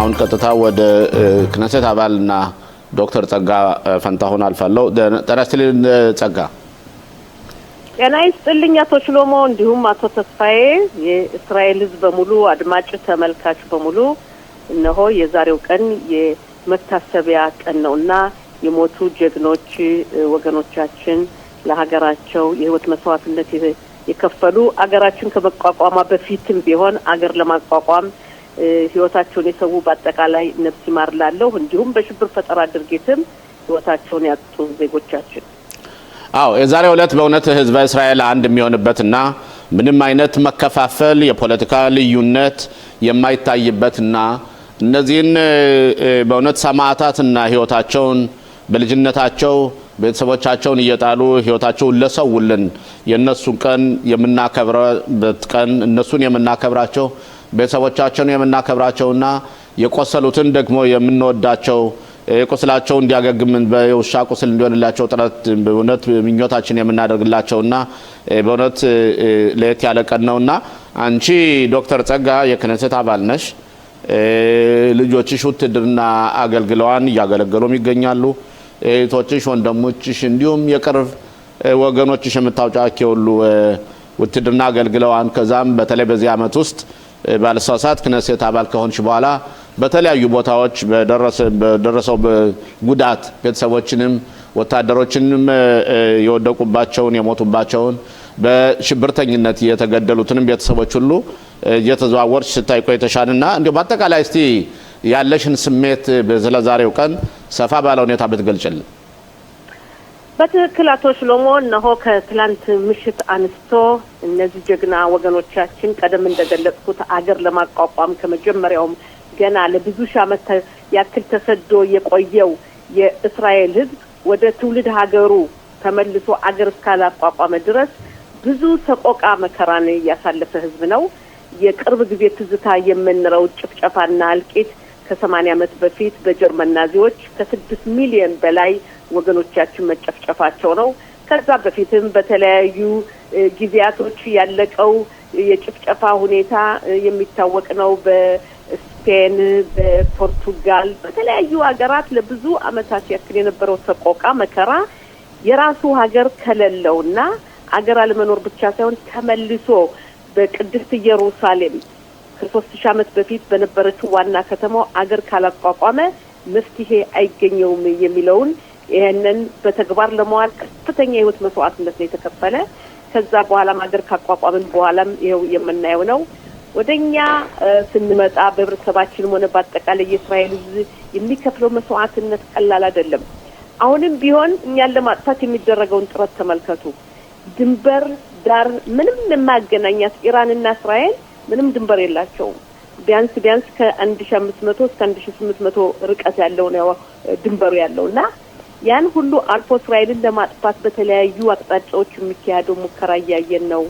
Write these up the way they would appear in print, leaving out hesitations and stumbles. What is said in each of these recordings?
አሁን ቀጥታ ወደ ክነሴት አባልና ዶክተር ጸጋ ፈንታሁን አልፋለሁ። ተራስተልን ጸጋ ጤና ይስጥልኝ አቶ ሽሎሞ እንዲሁም አቶ ተስፋዬ የእስራኤል ሕዝብ በሙሉ አድማጭ ተመልካች በሙሉ እነሆ የዛሬው ቀን የመታሰቢያ ቀን ነውና የሞቱ ጀግኖች ወገኖቻችን ለሀገራቸው የህይወት መስዋዕትነት የከፈሉ አገራችን ከመቋቋሟ በፊትም ቢሆን አገር ለማቋቋም ህይወታቸውን የሰው በአጠቃላይ ነፍስ ይማርላለሁ እንዲሁም በሽብር ፈጠራ ድርጊትም ህይወታቸውን ያጡ ዜጎቻችን የዛሬው ዕለት በእውነት ህዝበ እስራኤል አንድ የሚሆንበትና ምንም አይነት መከፋፈል የፖለቲካ ልዩነት የማይታይበትና እነዚህን በእውነት ሰማዕታትና ህይወታቸውን በልጅነታቸው ቤተሰቦቻቸውን እየጣሉ ህይወታቸውን ለሰውልን የነሱ ቀን የምናከብረበት ቀን እነሱን የምናከብራቸው ቤተሰቦቻቸውን የምናከብራቸውና የቆሰሉትን ደግሞ የምንወዳቸው ቁስላቸው እንዲያገግም በውሻ ቁስል እንዲሆንላቸው ጥረት በእውነት ምኞታችን የምናደርግላቸውና በእውነት ለየት ያለ ቀን ነውና አንቺ ዶክተር ጸጋ የክነሴት አባል ነሽ። ልጆችሽ ውትድርና አገልግለዋን እያገለገሉም ይገኛሉ። እህቶችሽ ወንድሞችሽ እንዲሁም የቅርብ ወገኖችሽ የምታውቃቸው ሁሉ ውትድርና አገልግለዋን ከዛም በተለይ በዚህ አመት ውስጥ ባለሳሳት ክነሴት አባል ከሆንሽ በኋላ በተለያዩ ቦታዎች በደረሰው ጉዳት ቤተሰቦችንም ወታደሮችንም የወደቁባቸውን የሞቱባቸውን በሽብርተኝነት የተገደሉትንም ቤተሰቦች ሁሉ እየተዘዋወርሽ ስታይ ቆይተሻልና እንዴ በአጠቃላይ እስቲ ያለሽን ስሜት በዛሬው ቀን ሰፋ ባለ ሁኔታ ብትገልጭልን። በትክክል አቶ ሽሎሞ እነሆ ከትላንት ምሽት አንስቶ እነዚህ ጀግና ወገኖቻችን ቀደም እንደገለጽኩት አገር ለማቋቋም ከመጀመሪያውም ገና ለብዙ ሺህ ዓመት ያክል ተሰዶ የቆየው የእስራኤል ሕዝብ ወደ ትውልድ ሀገሩ ተመልሶ አገር እስካላቋቋመ ድረስ ብዙ ሰቆቃ መከራን ያሳለፈ ሕዝብ ነው። የቅርብ ጊዜ ትዝታ የምንለው ጭፍጨፋና እልቂት ከ80 ዓመት በፊት በጀርመን ናዚዎች ከ6 ሚሊዮን በላይ ወገኖቻችን መጨፍጨፋቸው ነው። ከዛ በፊትም በተለያዩ ጊዜያቶች ያለቀው የጭፍጨፋ ሁኔታ የሚታወቅ ነው። በስፔን፣ በፖርቱጋል፣ በተለያዩ ሀገራት ለብዙ አመታት ያክል የነበረው ሰቆቃ መከራ የራሱ ሀገር ከሌለውና ሀገር አለመኖር ብቻ ሳይሆን ተመልሶ በቅድስት ኢየሩሳሌም ከ3000 ዓመት በፊት በነበረችው ዋና ከተማው አገር ካላቋቋመ መፍትሄ አይገኘውም የሚለውን ይሄንን በተግባር ለማዋል ከፍተኛ የህይወት መስዋዕትነት ነው የተከፈለ። ከዛ በኋላም አገር ካቋቋምን በኋላም ይሄው የምናየው ነው። ወደኛ ስንመጣ በህብረተሰባችንም ሆነ በአጠቃላይ የእስራኤል ህዝብ የሚከፍለው መስዋዕትነት ቀላል አይደለም። አሁንም ቢሆን እኛን ለማጥፋት የሚደረገውን ጥረት ተመልከቱ። ድንበር ዳር ምንም የማያገናኛት ኢራንና እስራኤል ምንም ድንበር የላቸውም። ቢያንስ ከ1500 እስከ 1800 ርቀት ያለው ነው ድንበሩ ያለውና ያን ሁሉ አልፎ እስራኤልን ለማጥፋት በተለያዩ አቅጣጫዎች የሚካሄደው ሙከራ ያያየን ነው።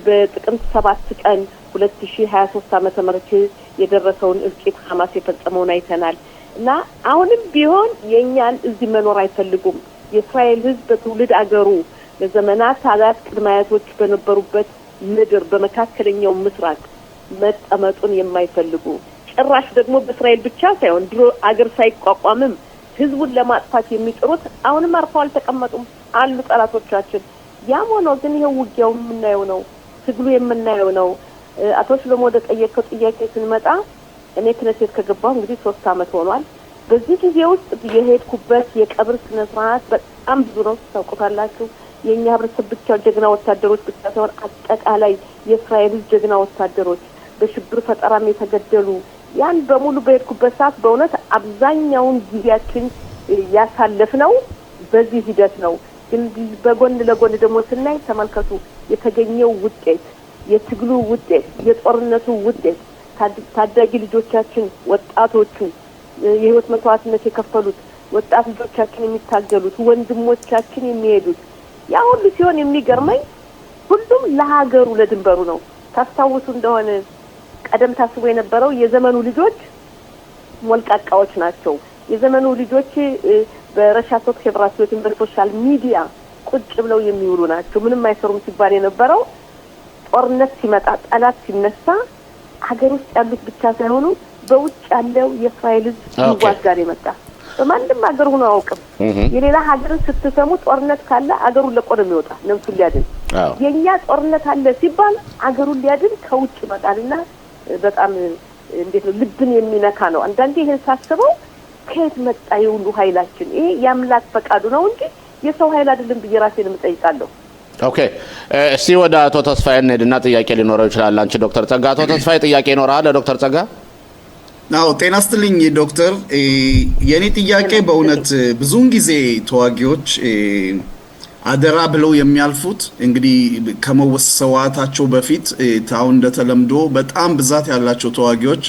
በጥቅምት 7 ቀን 2023 ዓመተ ምህረት የደረሰውን እልቂት ሐማስ የፈጸመውን አይተናል። እና አሁንም ቢሆን የኛን እዚህ መኖር አይፈልጉም። የእስራኤል ህዝብ በትውልድ አገሩ ለዘመናት አላት ቅድማያቶች በነበሩበት ምድር በመካከለኛው ምስራቅ መጠመጡን የማይፈልጉ ጭራሽ ደግሞ በእስራኤል ብቻ ሳይሆን ድሮ አገር ሳይቋቋምም ህዝቡን ለማጥፋት የሚጥሩት አሁንም አርፈው አልተቀመጡም አሉ ጠላቶቻችን። ያም ሆኖ ግን ይሄው ውጊያው የምናየው ነው፣ ትግሉ የምናየው ነው። አቶ ሽሎሞ ወደ ጠየቀው ጥያቄ ስንመጣ እኔ ክነሴት ከገባሁ እንግዲህ 3 አመት ሆኗል። በዚህ ጊዜ ውስጥ የሄድኩበት የቀብር ስነ ስርዓት በጣም ብዙ ነው፣ ታውቁታላችሁ። የኛ ህብረተሰብ ብቻ ጀግና ወታደሮች ብቻ ሳይሆን አጠቃላይ የእስራኤል ጀግና ወታደሮች በሽብር ፈጠራም የተገደሉ ያን በሙሉ በሄድኩበት ሰዓት በእውነት አብዛኛውን ጊዜያችን ያሳለፍነው በዚህ ሂደት ነው። ግን በጎን ለጎን ደግሞ ስናይ ተመልከቱ የተገኘው ውጤት፣ የትግሉ ውጤት፣ የጦርነቱ ውጤት ታዳጊ ልጆቻችን ወጣቶቹ የህይወት መስዋዕትነት የከፈሉት ወጣት ልጆቻችን የሚታገሉት ወንድሞቻችን የሚሄዱት ያ ሁሉ ሲሆን የሚገርመኝ ሁሉም ለሀገሩ ለድንበሩ ነው። ታስታውሱ እንደሆነ ቀደም ታስቦ የነበረው የዘመኑ ልጆች ሞልቃቃዎች ናቸው። የዘመኑ ልጆች በረሻቶክ ፌብራሲዮን በሶሻል ሚዲያ ቁጭ ብለው የሚውሉ ናቸው። ምንም አይሰሩም ሲባል የነበረው ጦርነት ሲመጣ ጠላት ሲነሳ ሀገር ውስጥ ያሉት ብቻ ሳይሆኑ በውጭ ያለው የእስራኤል ይዋጋር የመጣ በማንም ሀገር ሆኖ አውቅም የሌላ ሀገርን ስትሰሙ ጦርነት ካለ አገሩን ለቆ ነው የሚወጣ ነፍሱን ሊያድን የኛ ጦርነት አለ ሲባል አገሩን ሊያድን ከውጭ ይመጣልና በጣም እንዴት ነው ልብን የሚነካ ነው አንዳንዴ ይሄን ሳስበው ከየት መጣ የሁሉ ኃይላችን ይሄ ያምላክ ፈቃዱ ነው እንጂ የሰው ኃይል አይደለም በየራሴን የምጠይቃለሁ ኦኬ እስቲ ወደ አቶ ተስፋዬ እንሂድና ጥያቄ ሊኖረው ይችላል አንቺ ዶክተር ጸጋ አቶ ተስፋዬ ጥያቄ ይኖራል ዶክተር ጸጋ ናው ጤና ይስጥልኝ ዶክተር የኔ ጥያቄ በእውነት ብዙውን ጊዜ ተዋጊዎች አደራ ብለው የሚያልፉት እንግዲህ ከመወሰዋታቸው በፊት ታው እንደተለምዶ በጣም ብዛት ያላቸው ተዋጊዎች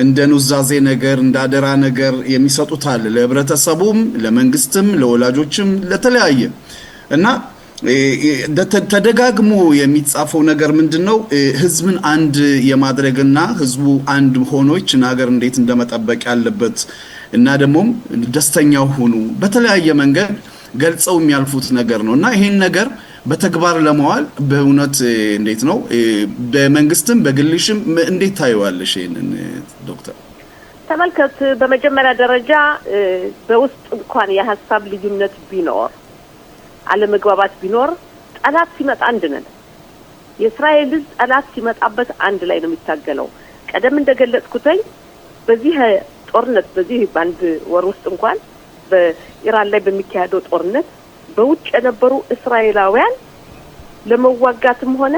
እንደ ኑዛዜ ነገር እንደ አደራ ነገር የሚሰጡት አለ ለህብረተሰቡም ለመንግስትም ለወላጆችም ለተለያየ እና ተደጋግሞ የሚጻፈው ነገር ምንድነው ህዝብን አንድ የማድረግና ህዝቡ አንድ ሆኖ ይችን ሀገር እንዴት እንደመጠበቅ ያለበት እና ደግሞ ደስተኛው ሆኑ በተለያየ መንገድ ገልጸው የሚያልፉት ነገር ነውና ይሄን ነገር በተግባር ለማዋል በእውነት እንዴት ነው በመንግስትም በግልሽም እንዴት ታዩዋለሽ ይሄንን ዶክተር ተመልከት በመጀመሪያ ደረጃ በውስጥ እንኳን የሐሳብ ልዩነት ቢኖር አለመግባባት ቢኖር ጠላት ሲመጣ አንድ ነን የእስራኤል ጠላት ሲመጣበት አንድ ላይ ነው የሚታገለው ቀደም እንደገለጽኩትኝ በዚህ ጦርነት በዚህ ባንድ ወር ውስጥ እንኳን በኢራን ላይ በሚካሄደው ጦርነት በውጭ የነበሩ እስራኤላውያን ለመዋጋትም ሆነ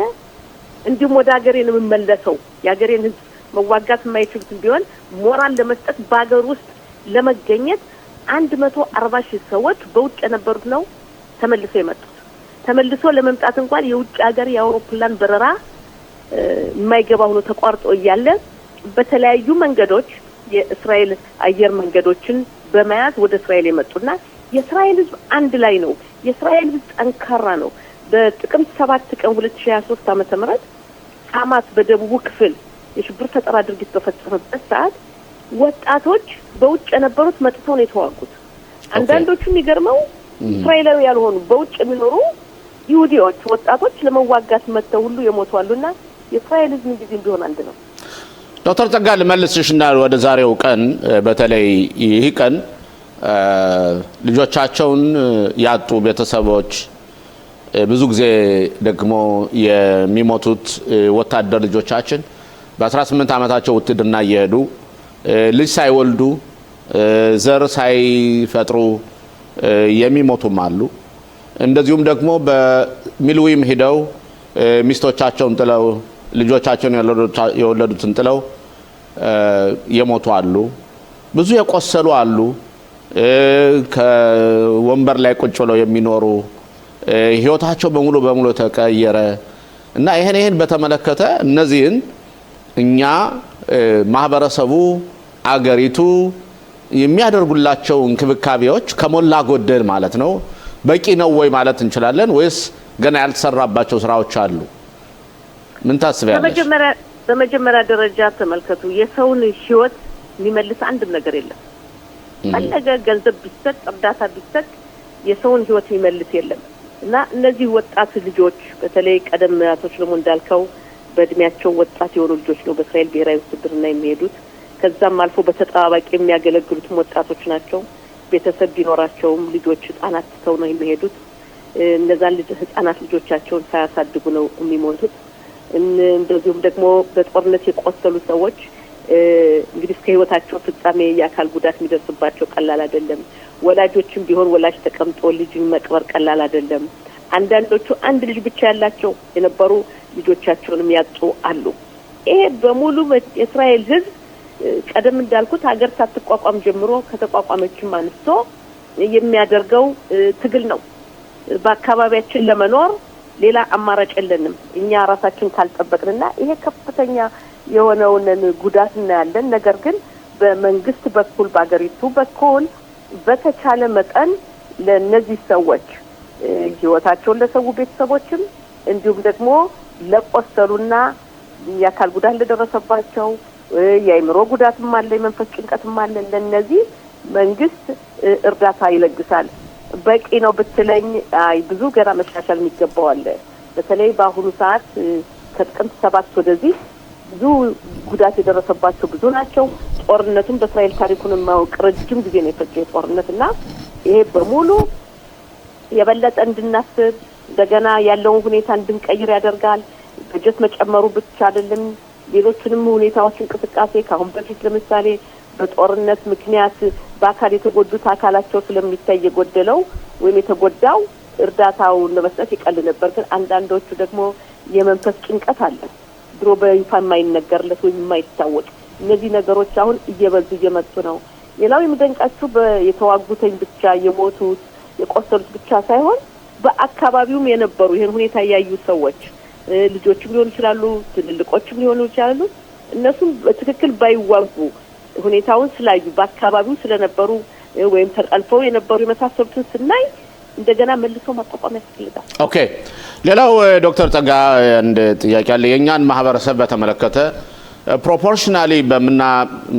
እንዲሁም ወደ ሀገሬን መመለሰው ያገሬን ህዝብ መዋጋት የማይችሉት ቢሆን ሞራል ለመስጠት ባገር ውስጥ ለመገኘት 140,000 ሰዎች በውጭ የነበሩት ነው ተመልሶ የመጡት ተመልሶ ለመምጣት እንኳን የውጭ ሀገር የአውሮፕላን በረራ የማይገባው ነው ተቋርጦ እያለ በተለያዩ መንገዶች የእስራኤል አየር መንገዶችን በመያዝ ወደ እስራኤል የመጡና የእስራኤል ህዝብ አንድ ላይ ነው የእስራኤል ህዝብ ጠንካራ ነው በጥቅምት 7 ቀን 2023 ዓመተ ምህረት ሐማስ በደቡብ ክፍል የሽብር ፈጠራ ድርጊት በፈጸመበት ሰዓት ወጣቶች በውጭ የነበሩት መጥተው ነው የተዋጉት አንዳንዶቹ የሚገርመው እስራኤላዊ ያልሆኑ በውጭ የሚኖሩ ይሁዲዎች ወጣቶች ለመዋጋት መጥተው ሁሉ የሞቱአሉና የእስራኤል ህዝብ ጊዜም ቢሆን አንድ ነው ዶክተር ጸጋ ልመልስሽና ወደ ዛሬው ቀን በተለይ ይህ ቀን ልጆቻቸውን ያጡ ቤተሰቦች ብዙ ጊዜ ደግሞ የሚሞቱት ወታደር ልጆቻችን በ18 ዓመታቸው ውትድርና እየሄዱ ልጅ ሳይወልዱ ዘር ሳይፈጥሩ የሚሞቱም አሉ እንደዚሁም ደግሞ በሚልዊም ሄደው ሚስቶቻቸውን ጥለው ልጆቻቸውን የወለዱትን ጥለው የሞቱ አሉ ብዙ የቆሰሉ አሉ ከወንበር ላይ ቁጭ ብለው የሚኖሩ ህይወታቸው በሙሉ ተቀየረ እና ይሄን በተመለከተ እነዚህን እኛ ማህበረሰቡ አገሪቱ የሚያደርጉላቸው እንክብካቤዎች ከሞላ ጎደል ማለት ነው በቂ ነው ወይ ማለት እንችላለን ወይስ ገና ያልተሰራባቸው ስራዎች አሉ ምን ታስቢያለሽ በመጀመሪያ ደረጃ ተመልከቱ የሰውን ህይወት የሚመልስ አንድም ነገር የለም ፈለገ ገንዘብ ቢሰጥ እርዳታ ቢሰጥ የሰውን ህይወት የሚመልስ የለም እና እነዚህ ወጣት ልጆች በተለይ ቀደም አቶች ለሞ እንዳልከው በእድሜያቸው ወጣት የሆኑ ልጆች ነው በእስራኤል ብሔራዊ ውትድርና የሚሄዱት ከዛም አልፎ በተጣባቂ የሚያገለግሉት ወጣቶች ናቸው ቤተሰብ ቢኖራቸውም ልጆች ህፃናት ተው ነው የሚሄዱት እነዛን ህፃናት ልጆቻቸውን ሳያሳድጉ ነው የሚሞቱት እንደዚሁም ደግሞ በጦርነት የቆሰሉ ሰዎች እንግዲህ ከህይወታቸው ፍጻሜ የአካል ጉዳት የሚደርስባቸው ቀላል አይደለም ወላጆችም ቢሆን ወላጅ ተቀምጦ ልጅን መቅበር ቀላል አይደለም አንዳንዶቹ አንድ ልጅ ብቻ ያላቸው የነበሩ ልጆቻቸውንም ያጡ አሉ ይሄ በሙሉ የእስራኤል ህዝብ ቀደም እንዳልኩት ሀገር ሳትቋቋም ጀምሮ ከተቋቋመችም አንስቶ የሚያደርገው ትግል ነው በአካባቢያችን ለመኖር ሌላ አማራጭ የለንም እኛ ራሳችን ካልጠበቅንና ይሄ ከፍተኛ የሆነውን ጉዳት እናያለን ነገር ግን በመንግስት በኩል በአገሪቱ በኩል በተቻለ መጠን ለነዚህ ሰዎች ህይወታቸውን ለሰው ቤተሰቦችም እንዲሁም ደግሞ ለቆሰሉና የአካል ጉዳት ለደረሰባቸው የአይምሮ ጉዳትም አለ የመንፈስ ጭንቀትም አለ ለነዚህ መንግስት እርዳታ ይለግሳል በቂ ነው ብትለኝ አይ ብዙ ገና መሻሻል የሚገባው አለ በተለይ በአሁኑ ሰዓት ከጥቅምት 7 ወደዚህ ብዙ ጉዳት የደረሰባቸው ብዙ ናቸው። ጦርነቱም በእስራኤል ታሪኩን ማወቅ ረጅም ጊዜ ነው የፈጀው ጦርነትና ይሄ በሙሉ የበለጠ እንድናስብ እንደገና ያለውን ሁኔታ እንድንቀይር ያደርጋል። በጀት መጨመሩ ብቻ አይደለም፣ ሌሎችንም ሁኔታዎች እንቅስቃሴ ካሁን በፊት ለምሳሌ በጦርነት ምክንያት በአካል የተጎዱት አካላቸው ስለሚታይ የጎደለው ወይም የተጎዳው እርዳታውን ለመስጠት ይቀል ነበር። ግን አንዳንዶቹ ደግሞ የመንፈስ ጭንቀት አለ ድሮ በይፋ የማይነገርለት ወይም የማይታወቅ እነዚህ ነገሮች አሁን እየበዙ እየመጡ ነው። ሌላው የሚደንቃችሁ የተዋጉተኝ ብቻ የሞቱት የቆሰሉት ብቻ ሳይሆን በአካባቢውም የነበሩ ይሄን ሁኔታ ያዩ ሰዎች ልጆችም ሊሆኑ ይችላሉ፣ ትልልቆችም ሊሆኑ ይችላሉ። እነሱም በትክክል ባይዋጉ ሁኔታውን ስላዩ በአካባቢው ስለነበሩ ወይም ተጠልፈው የነበሩ የመሳሰሉትን ስናይ እንደገና መልሶ ማቋቋም ያስፈልጋል። ኦኬ፣ ሌላው ዶክተር ጸጋ አንድ ጥያቄ አለ። የኛን ማህበረሰብ በተመለከተ ፕሮፖርሽናሊ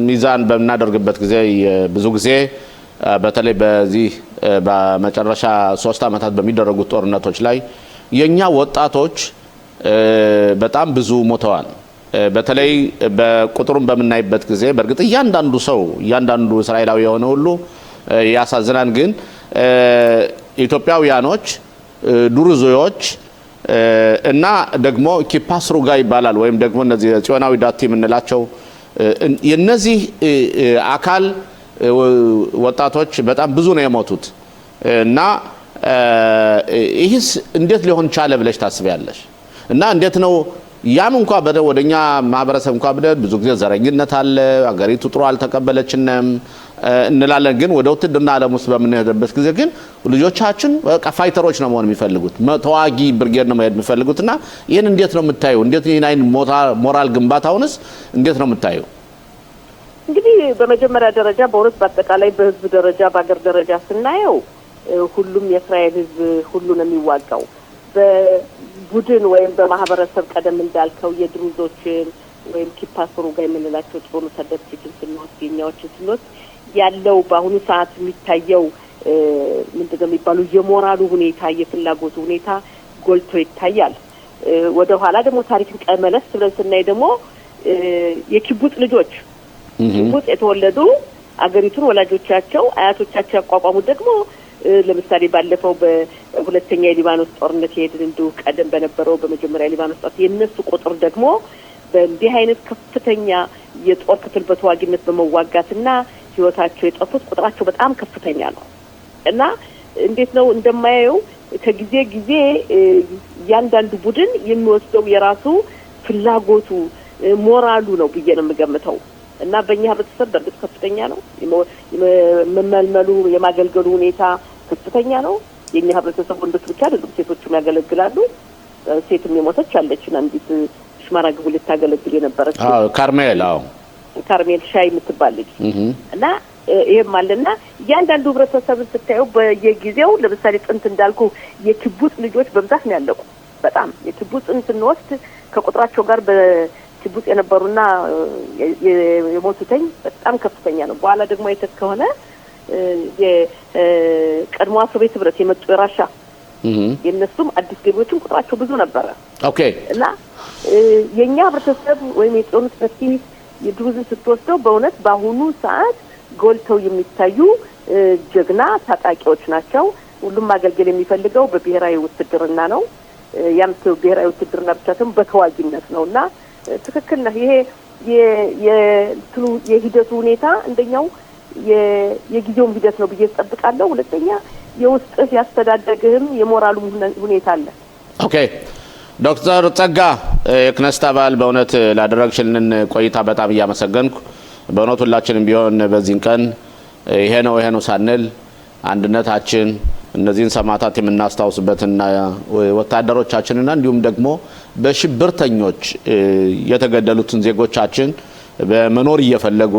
ሚዛን በምናደርግበት ጊዜ ብዙ ጊዜ በተለይ በዚህ በመጨረሻ 3 አመታት በሚደረጉት ጦርነቶች ላይ የኛ ወጣቶች በጣም ብዙ ሞተዋል። በተለይ በቁጥሩን በምናይበት ጊዜ በእርግጥ እያንዳንዱ እስራኤላዊ የሆነ ሁሉ ያሳዝናል። ግን ኢትዮጵያውያኖች፣ ዱርዞዎች እና ደግሞ ኪፓስሩጋ ይባላል ወይም ደግሞ እነዚህ ጽዮናዊ ዳቲ የምንላቸው የነዚህ አካል ወጣቶች በጣም ብዙ ነው የሞቱት እና ይህስ እንዴት ሊሆን ቻለ ብለሽ ታስቢያለሽ? እና እንዴት ነው ያም እንኳን ወደኛ ማህበረሰብ እንኳን ብዙ ጊዜ ዘረኝነት አለ፣ አገሪቱ ጥሩ አልተቀበለችንም እንላለን። ግን ወደ ውትድርና ዓለም ውስጥ በምንሄድበት ጊዜ ግን ልጆቻችን በቃ ፋይተሮች ነው መሆን የሚፈልጉት፣ ተዋጊ ብርጌድ ነው መሄድ የሚፈልጉትና ይህን እንዴት ነው የምታዩ? እንዴት ይህን አይን ሞራል ግንባታውንስ እንዴት ነው የምታዩ? እንግዲህ በመጀመሪያ ደረጃ በእውነት በአጠቃላይ በህዝብ ደረጃ በአገር ደረጃ ስናየው ሁሉም የእስራኤል ህዝብ ሁሉ ነው የሚዋጋው። በቡድን ወይም በማህበረሰብ ቀደም እንዳልከው የድሩዞችን ወይም ኪፓስሩ ጋር የምንላቸው ጥሩ ተደርጅትን ስንወስድ የኛዎችን ስንወስድ ያለው በአሁኑ ሰዓት የሚታየው ምንድነው የሚባለው የሞራሉ ሁኔታ የፍላጎቱ ሁኔታ ጎልቶ ይታያል። ወደ ኋላ ደግሞ ታሪክን ቀመለስ ብለን ስናይ ደግሞ የኪቡጽ ልጆች ኪቡጽ የተወለዱ አገሪቱን ወላጆቻቸው አያቶቻቸው ያቋቋሙት ደግሞ ለምሳሌ ባለፈው በሁለተኛ የሊባኖስ ጦርነት የሄድን እንዱ ቀደም በነበረው በመጀመሪያ የሊባኖስ ጦርነት የነሱ ቁጥር ደግሞ በእንዲህ አይነት ከፍተኛ የጦር ክፍል በተዋጊነት በመዋጋትና ህይወታቸው የጠፉት ቁጥራቸው በጣም ከፍተኛ ነው እና እንዴት ነው እንደማየው ከጊዜ ጊዜ ያንዳንዱ ቡድን የሚወስደው የራሱ ፍላጎቱ ሞራሉ ነው ብዬ ነው የምገምተው እና በእኛ ህብረተሰብ በእርግጥ ከፍተኛ ነው የመመልመሉ የማገልገሉ ሁኔታ ከፍተኛ ነው። የኛ ህብረተሰብ ወንዶች ብቻ አይደሉም፣ ሴቶችም ያገለግላሉ። ሴትም የሞተች አለችን አንዲት ሽማራ ግቡ ልታገለግል የነበረች ካርሜል ሻይ የምትባል ልጅ እና ይሄም አለና እያንዳንዱ ህብረተሰብን ስታየው በየጊዜው ለምሳሌ ጥንት እንዳልኩ የኪቡጽ ልጆች በብዛት ነው ያለቁ። በጣም የኪቡጽን ስንወስድ ከቁጥራቸው ጋር በኪቡጽ የነበሩና የሞቱተኝ በጣም ከፍተኛ ነው። በኋላ ደግሞ አይተክ ከሆነ የቀድሞ ሶቪየት ህብረት የመጡ የራሻ የነሱም አዲስ ገቢዎችም ቁጥራቸው ብዙ ነበረ። ኦኬ እና የኛ ህብረተሰብ ወይም የጦርነት በፊት የድሩዝን ስትወስደው በእውነት በአሁኑ ሰዓት ጎልተው የሚታዩ ጀግና ታጣቂዎች ናቸው። ሁሉም ማገልገል የሚፈልገው በብሔራዊ ውትድርና ነው። ያም ብሔራዊ ውትድርና ብቻ ሳይሆን በተዋጊነት ነውና ትክክል ነው። ይሄ የሂደቱ ሁኔታ እንደኛው የጊዜውም ሂደት ነው ብዬ ተጠብቃለሁ። ሁለተኛ የውስጥ ያስተዳደግህም የሞራሉ ሁኔታ አለ። ኦኬ ዶክተር ጸጋ የክነስት አባል በእውነት ላደረግሽልን ቆይታ በጣም እያመሰገንኩ በእውነት ሁላችንም ቢሆን በዚህን ቀን ይሄ ነው ሳንል አንድነታችን እነዚህን ሰማዕታት የምናስታውስበትና ወታደሮቻችንና እንዲሁም ደግሞ በሽብርተኞች የተገደሉትን ዜጎቻችን በመኖር እየፈለጉ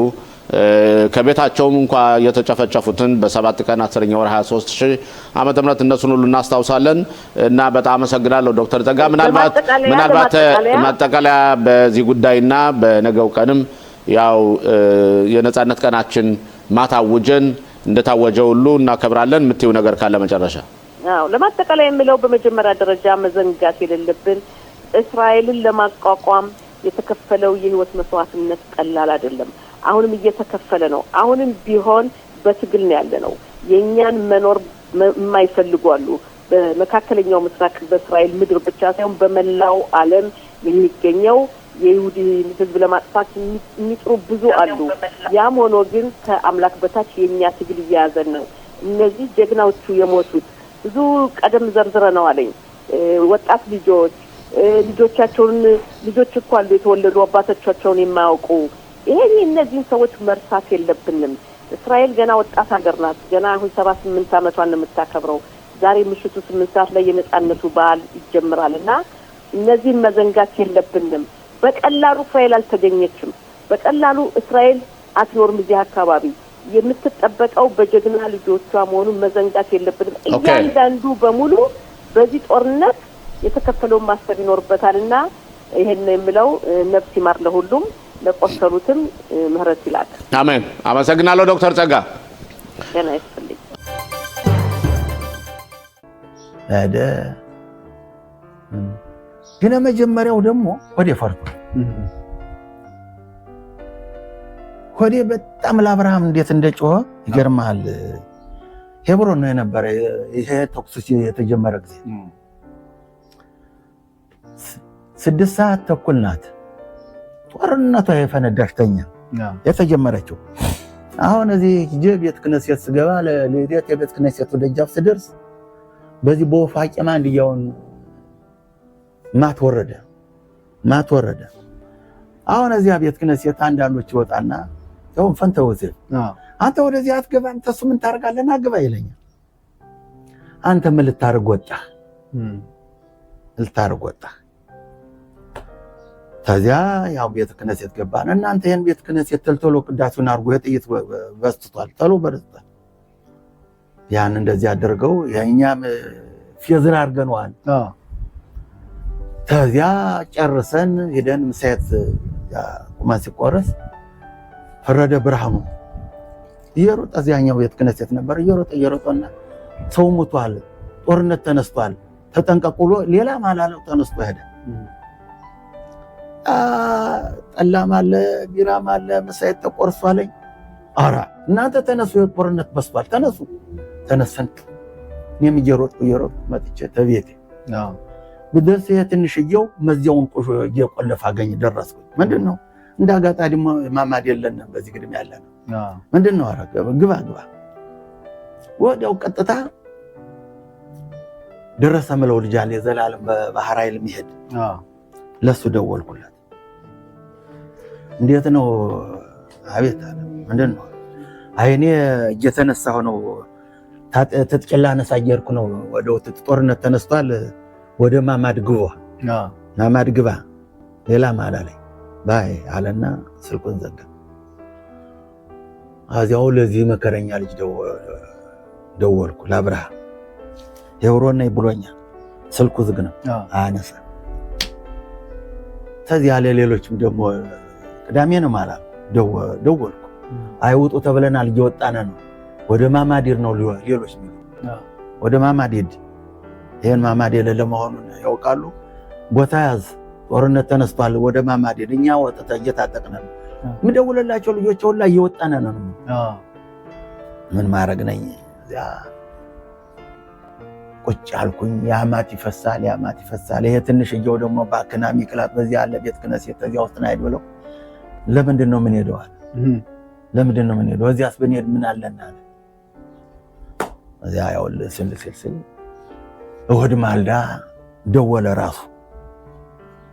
ከቤታቸውም እንኳን የተጨፈጨፉትን በ7 ቀን 10ኛ ወር 23000 ዓመተ ምህረት እነሱን ሁሉ እናስታውሳለን እና በጣም አመሰግናለሁ ዶክተር ጸጋ። ምናልባት ማጠቃለያ በዚህ ጉዳይና በነገው ቀንም ያው የነጻነት ቀናችን ማታወጀን እንደታወጀው ሁሉ እናከብራለን የምትዩ ነገር ካለ መጨረሻ? አዎ ለማጠቃለያ የምለው በመጀመሪያ ደረጃ መዘንጋት የሌለብን እስራኤልን ለማቋቋም የተከፈለው የህይወት መስዋዕትነት ቀላል አይደለም። አሁንም እየተከፈለ ነው። አሁንም ቢሆን በትግል ነው ያለነው። የኛን መኖር የማይፈልጉ አሉ። በመካከለኛው ምስራቅ በእስራኤል ምድር ብቻ ሳይሆን በመላው ዓለም የሚገኘው የይሁዲ ህዝብ ለማጥፋት የሚጥሩ ብዙ አሉ። ያም ሆኖ ግን ከአምላክ በታች የኛ ትግል እያያዘን ነው። እነዚህ ጀግናዎቹ የሞቱት ብዙ ቀደም ዘርዝረነው አለኝ። ወጣት ልጆቻቸውን ልጆች እኮ አሉ የተወለዱ አባቶቻቸውን የማያውቁ። ይሄን እነዚህን ሰዎች መርሳት የለብንም። እስራኤል ገና ወጣት ሀገር ናት። ገና አሁን 78 ዓመቷን ነው የምታከብረው። ዛሬ ምሽቱ 8 ሰዓት ላይ የነጻነቱ በዓል ይጀምራልና እነዚህን መዘንጋት የለብንም። በቀላሉ እስራኤል አልተገኘችም። በቀላሉ እስራኤል አትኖርም። እዚህ አካባቢ የምትጠበቀው በጀግና ልጆቿ መሆኑን መዘንጋት የለብንም። እያንዳንዱ በሙሉ በዚህ ጦርነት የተከፈለውን ማሰብ ይኖርበታልና ይሄን ነው የምለው። ነፍስ ይማር ለሁሉም፣ ለቆሰሉትም ምህረት ይላክ። አሜን። አመሰግናለሁ ዶክተር ጸጋ። ጤና ይስጥልኝ። ግን መጀመሪያው ደግሞ ወደ ፈርቶ ሆዴ በጣም ለአብርሃም እንዴት እንደጮኸ ይገርማል። ሄብሮን ነው የነበረ ይሄ ተኩስ የተጀመረ ጊዜ 6 ሰዓት ተኩል ናት ጦርነቷ የፈነዳሽተኛ የተጀመረችው። አሁን እዚህ ቤተ ክህነት ስገባ ለሌሊት የቤተ ክህነቱ ደጃፍ ስደርስ በዚህ በወፋቂማ እንዲያውን ማት ወረደ። አሁን እዚያ ቤተ ክህነት አንዳንዶች ይወጣና ያውን ፈንተውት አንተ ወደዚህ አትገባም፣ ተሱ ምን ታረጋለና ግባ ይለኛል። አንተ ምን ልታርግ ወጣህ? ታዲያ ያው ቤተ ክህነት ገባን። እናንተ ይሄን ቤተ ክህነት ተልቶሎ ቅዳሴውን አርጎ የጥይት በስቷል ተሎ በረስቷል። ያን እንደዚህ አድርገው የኛም ፌዝር አርገነዋል። ታዲያ ጨርሰን ሄደን ምሳየት ቁማን ሲቆረስ ፈረደ ብርሃኑ እየሮጠ እዚያኛው ቤተ ክህነት ነበር። እየሮጠና ሰው ሞቷል፣ ጦርነት ተነስቷል፣ ተጠንቀቁ ብሎ ሌላ ማላለው ተነስቶ ሄደ። ጠላም አለ ቢራም አለ ምሳየት ተቆርሷለኝ። አራ እናንተ ተነሱ፣ ጦርነት በስቷል፣ ተነሰን። እኔም እየሮጥኩ መጥቼ ተቤቴ ብደርስ ትንሽዬው መዚያውን ቆሾ እየቆለፍ አገኝ ደረስኩ። ምንድነው እንዳጋጣሚ ማማድ የለንም በዚህ ግድም ያለ ነው። ምንድነው አረገ ግባ ወዲያው ቀጥታ ደረሰ ምለው ልጅ አለ የዘላለም በባህር ኃይል የሚሄድ ለሱ ደወልኩለት። እንዴት ነው? አቤት አለ። ምንድነው? አይኔ እየተነሳሁ ነው፣ ተጥቅላ ነሳየርኩ ነው፣ ወደ ጦርነት ተነስቷል፣ ወደ ማማድ ግባ ሌላ ማላ ላይ ባይ አለና ስልኩን ዘጋ። አዚያው ለዚህ መከረኛ ልጅ ደወልኩ ለአብርሃ ሄብሮን ነኝ ብሎኛል። ስልኩ ዝግ ነው አነሳ። ተዚያ ለሌሎችም ደግሞ ቅዳሜ ነው ማለት ደወልኩ። አይውጡ ተብለናል፣ እየወጣነ ነው፣ ወደ ማማዲር ነው ሌሎች ወደ ማማዲር። ይሄን ማማዲር ለመሆኑን ያውቃሉ። ቦታ ያዝ፣ ጦርነት ተነስቷል፣ ወደ ማማዲር። እኛ ወጥተ እየታጠቅነ ነው። ምደውልላቸው ልጆች ሁላ እየወጣነ ነው። ምን ማድረግ ነኝ? እዚያ ቁጭ አልኩኝ። ያማት ይፈሳል። ይሄ ትንሽዬው ደግሞ ባክና ሚቅላት በዚህ ያለ ቤተ ክህነት ተዚያ ውስጥ ነው አይደለው? ለምንድን ነው ምን ሄደዋል? እዚያስ ብንሄድ ምን አለና አለ። እዚያ ያው ስል እሑድ ማልዳ ደወለ ራሱ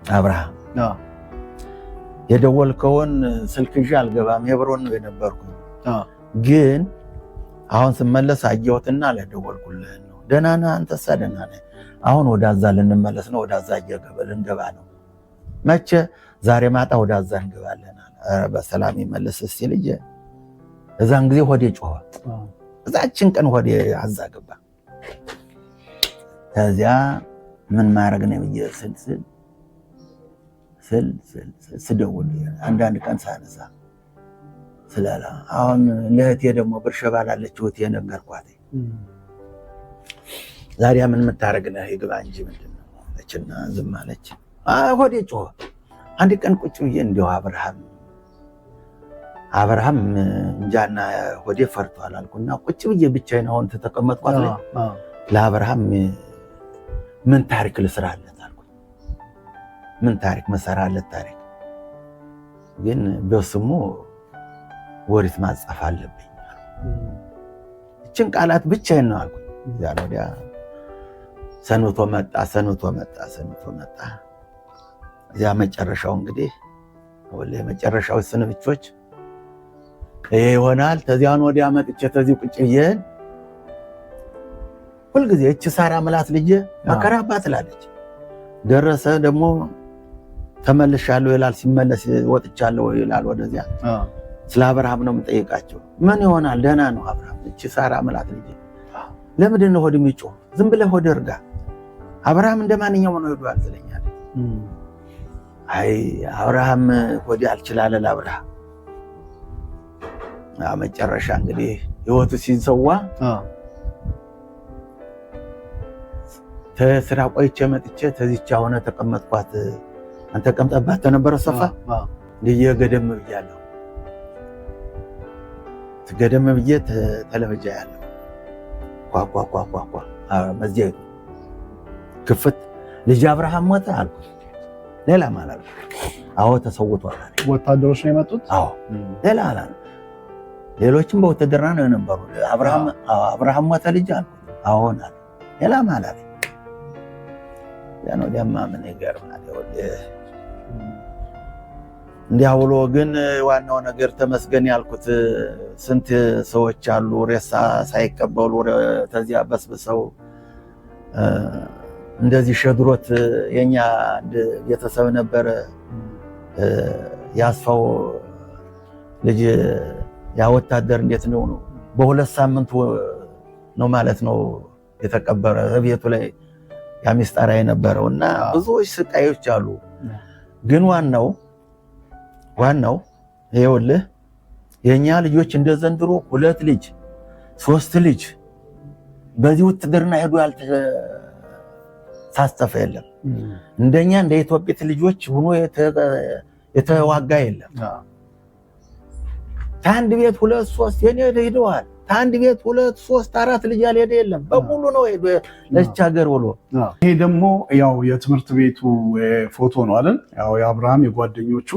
አብርሃም። የደወልከውን ስልክ ይዤ አልገባም፣ ሄብሮን ነው የነበርኩ። ግን አሁን ስመለስ አየሁትና ለደወልኩልህ ነው። ደህና ነህ? አንተሳ ደህና ነህ? አሁን ወደ አዛ ልንመለስ ነው፣ ወደ አዛ ልንገባ ነው። መቼ? ዛሬ ማታ ወደ አዛ እንገባለን አለ። ኧረ በሰላም ይመለስ እስቲ ልጄ። እዛን ጊዜ ሆዴ ጮኸ። እዛችን ቀን ሆዴ አዛ ገባ። ከዚያ ምን ማድረግ ነው ብዬ ስደውል አንዳንድ ቀን ሳነሳ ስላላ አሁን ለእህቴ ደግሞ ብርሸባ ላለችው እህቴ ነገርኳት። ዛሬ ምን የምታደርግ ነህ? ይግባ እንጂ ምንድን ነው አለችና ዝም አለች። ሆዴ ጮኸ። አንድ ቀን ቁጭ ብዬ እንደው አብርሃም እንጃና ሆዴ ፈርቷል አልኩና ቁጭ ብዬ ብቻዬን አሁን ተቀመጥኳት ላይ ለአብርሃም ምን ታሪክ ልስራለት አልኩ። ምን ታሪክ መሰራለት ታሪክ ግን በስሙ ወሪት ማጻፍ አለብኝ። እችን ቃላት ብቻዬን ነው አልኩ። ያ ወዲያ ሰንቶ መጣ። እዚያ መጨረሻው እንግዲህ ወለ መጨረሻው ስንብቾች ይሄ ይሆናል። ተዚያን ወዲያ መጥቼ ተዚህ ቁጭ ብዬ ሁልጊዜ እቺ ሳራ ምላት ልጅ መከራባት ትላለች። ደረሰ ደግሞ ተመልሻለሁ ይላል። ሲመለስ ወጥቻለሁ ይላል። ወደዚያ ስለ አብርሃም ነው የምጠይቃቸው። ምን ይሆናል? ደህና ነው አብርሃም። እቺ ሳራ ምላት ልጅ ለምንድን ነው ሆድ የሚጮህ? ዝም ብለህ ሆድ እርጋ። አብርሃም እንደማንኛውም ነው ሄዷል ትለኛለች። አይ አብርሃም ሆድ አልችላለ ለአብርሃም መጨረሻ እንግዲህ ህይወቱ ሲሰዋ ተስራ ቆይቼ መጥቼ ተዚቻ ሆነ ተቀመጥኳት። አንተ ቀምጠባት ተነበረ ሶፋ ገደም ብያለሁ። ገደም ብዬ ተለበጃ ያለው ኳኳኳኳኳ መዝያይ ክፍት ልጅ አብርሃም ሞተ አልኩ። ሌላ ማለት አዎ ተሰውቷል። ወታደሮች ነው የመጡት? አዎ ሌላ አላለ። ሌሎችም በውትድርና ነው የነበሩ። አብርሃም ሞተ ልጅ አልኩ። አዎን አለ። ሌላ ማለት ያው ደማ ምን ይገርማል። እንዲያ ብሎ ግን ዋናው ነገር ተመስገን ያልኩት ስንት ሰዎች አሉ ሬሳ ሳይቀበሉ ተዚያ በስብሰው እንደዚህ ሸድሮት የኛ ቤተሰብ ነበረ። ያስፋው ልጅ ያ ወታደር እንዴት ነው በሁለት ሳምንት ነው ማለት ነው የተቀበረ ቤቱ ላይ ያ ሚስጥራ የነበረውና ብዙዎች ስቃዮች አሉ። ግን ዋናው ይኸውልህ የኛ ልጆች እንደዘንድሮ 2 ልጅ 3 ልጅ በዚህ ውትድርና ሄዱ ያልተሳተፈ የለም። እንደኛ እንደ ኢትዮጵያ ልጆች ሆኖ የተዋጋ የለም። ታንድ ቤት 2 3 የኔ ሄደዋል። ታንድ ቤት 2 3 4 ልጅ ያልሄደ የለም። በሙሉ ነው ሄዶ ለች ሀገር ብሎ። ይሄ ደግሞ ያው የትምህርት ቤቱ ፎቶ ነው አይደል? ያው የአብርሃም የጓደኞቹ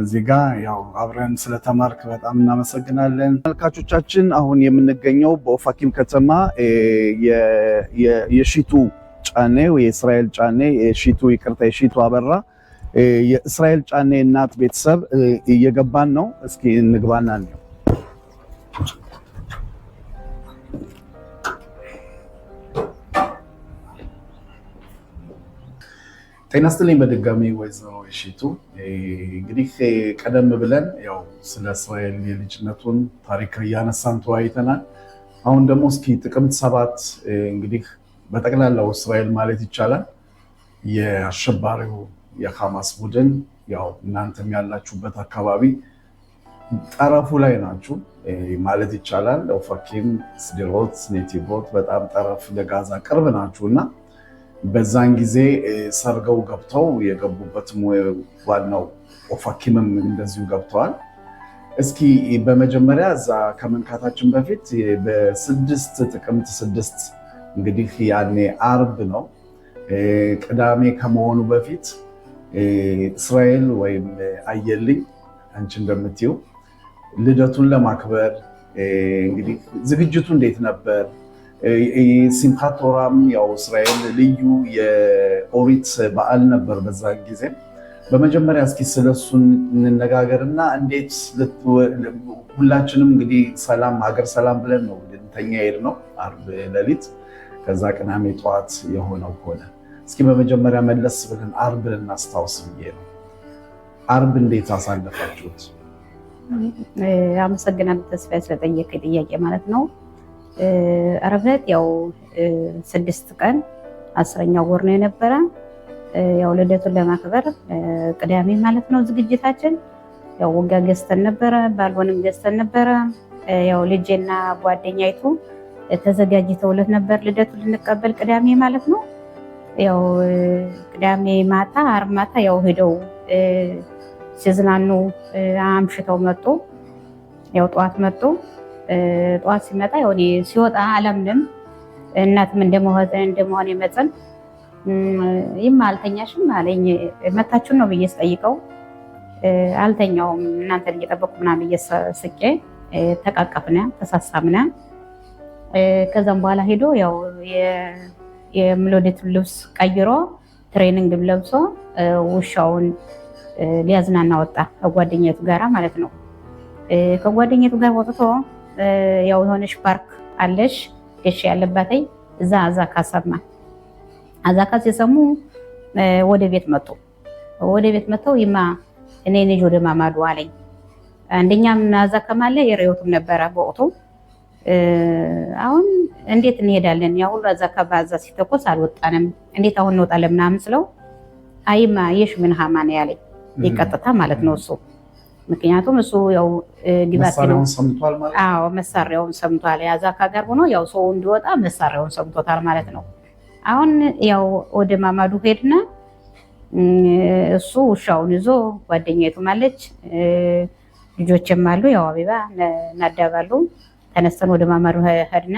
እዚህ ጋር ያው አብረን ስለተማርክ በጣም እናመሰግናለን። ተመልካቾቻችን አሁን የምንገኘው በኦፋኪም ከተማ የሺቱ ጫኔ የእስራኤል ጫኔ የሺቱ አበራ የእስራኤል ጫኔ እናት ቤተሰብ እየገባን ነው። እስኪ እንግባና ነው። ጤና ይስጥልኝ በድጋሚ ወይዘሮ የሺቱ። እንግዲህ ቀደም ብለን ያው ስለ እስራኤል የልጅነቱን ታሪክ እያነሳን ተወያይተናል። አሁን ደግሞ እስኪ ጥቅምት 7 እንግዲህ በጠቅላላው እስራኤል ማለት ይቻላል የአሸባሪው የሐማስ ቡድን ያው እናንተም ያላችሁበት አካባቢ ጠረፉ ላይ ናችሁ ማለት ይቻላል። ኦፋኪም፣ ስዴሮት፣ ኔቲቮት በጣም ጠረፍ ለጋዛ ቅርብ ናችሁና በዛን ጊዜ ሰርገው ገብተው የገቡበት ዋናው ኦፋኪምም እንደዚሁ ገብተዋል። እስኪ በመጀመሪያ እዛ ከመንካታችን በፊት ጥቅምት 6 እንግዲህ ያኔ አርብ ነው። ቅዳሜ ከመሆኑ በፊት እስራኤል ወይም አየልኝ አንቺ እንደምትይው ልደቱን ለማክበር እንግዲህ ዝግጅቱ እንዴት ነበር? ሲምካት ቶራም ያው እስራኤል ልዩ የኦሪት በዓል ነበር በዛን ጊዜ። በመጀመሪያ እስኪ ስለሱ እንነጋገርና እንዴት ሁላችንም እንግዲህ ሀገር ሰላም ብለን ነው ልንተኛ ሄድነው አርብ ሌሊት፣ ከዛ ቅዳሜ ጠዋት የሆነው ሆነ። እስኪ በመጀመሪያ መለስ ብለን አርብን እናስታውስ ብዬ ነው። አርብ እንዴት አሳለፋችሁት? አመሰግናለሁ ተስፋዬ ስለጠየቀኝ ጥያቄ ማለት ነው። ዓርብ ዕለት ያው 6 ቀን 10ኛው ወር ነው የነበረ። ያው ልደቱን ለማክበር ቅዳሜ ማለት ነው ዝግጅታችን። ያው ወጋ ገዝተን ነበረ፣ ባልሆንም ገዝተን ነበረ። ያው ልጄና ጓደኛይቱ ተዘጋጅተውለት ነበር ልደቱን ልንቀበል ቅዳሜ ማለት ነው። ያው ቅዳሜ ማታ ዓርብ ማታ ያው ሄደው ሲዝናኑ አምሽተው መጡ። ያው ጠዋት መጡ። ጠዋት ሲመጣ ያው እኔ ሲወጣ አላምንም። እናትም እንደመሆን መጠን ይማ አልተኛሽም አለኝ። መታችሁን ነው ብዬ ስጠይቀው አልተኛውም እናንተን እየጠበቁ ምናምን ብዬ ስቄ ተቃቀፍነ ተሳሳምነ። ከዛም በኋላ ሄዶ ያው የምሎዴት ልብስ ቀይሮ ትሬኒንግም ለብሶ ውሻውን ሊያዝናና ወጣ ከጓደኛቱ ጋራ ማለት ነው። ከጓደኛቱ ጋር ወጥቶ ያው የሆነች ፓርክ አለሽ እሺ ያለባተይ እዛ አዛካ ሰማ። አዛካ ሲሰሙ ወደ ቤት መጡ። ወደ ቤት መጥተው ይማ እኔ ልጅ ወደ ማማዱ አለኝ። አንደኛም አዛካ ማለ የሬውቱም ነበረ በወቅቱ። አሁን እንዴት እንሄዳለን? ያው ሁሉ አዛካ ባዛ ሲተኮስ አልወጣንም። እንዴት አሁን እንወጣለን ምናምን ስለው አይማ የሽ ምን ሃማን ያለኝ ይቀጥታ ማለት ነው እሱ። ምክንያቱም እሱ ያው ዲባቲ ነው ሰምቷል ማለት ነው። አዎ መሳሪያውን ሰምቷል። አዛካ ጋር ሆኖ ያው ሰው እንዲወጣ መሳሪያውን ሰምቶታል ማለት ነው። አሁን ያው ወደ ማማዱ ሄድና እሱ ውሻውን ይዞ ጓደኛይቱ ማለች ልጆችም አሉ ያው አቢባ እናዳባሉ። ተነስተን ወደ ማማዱ ሄድና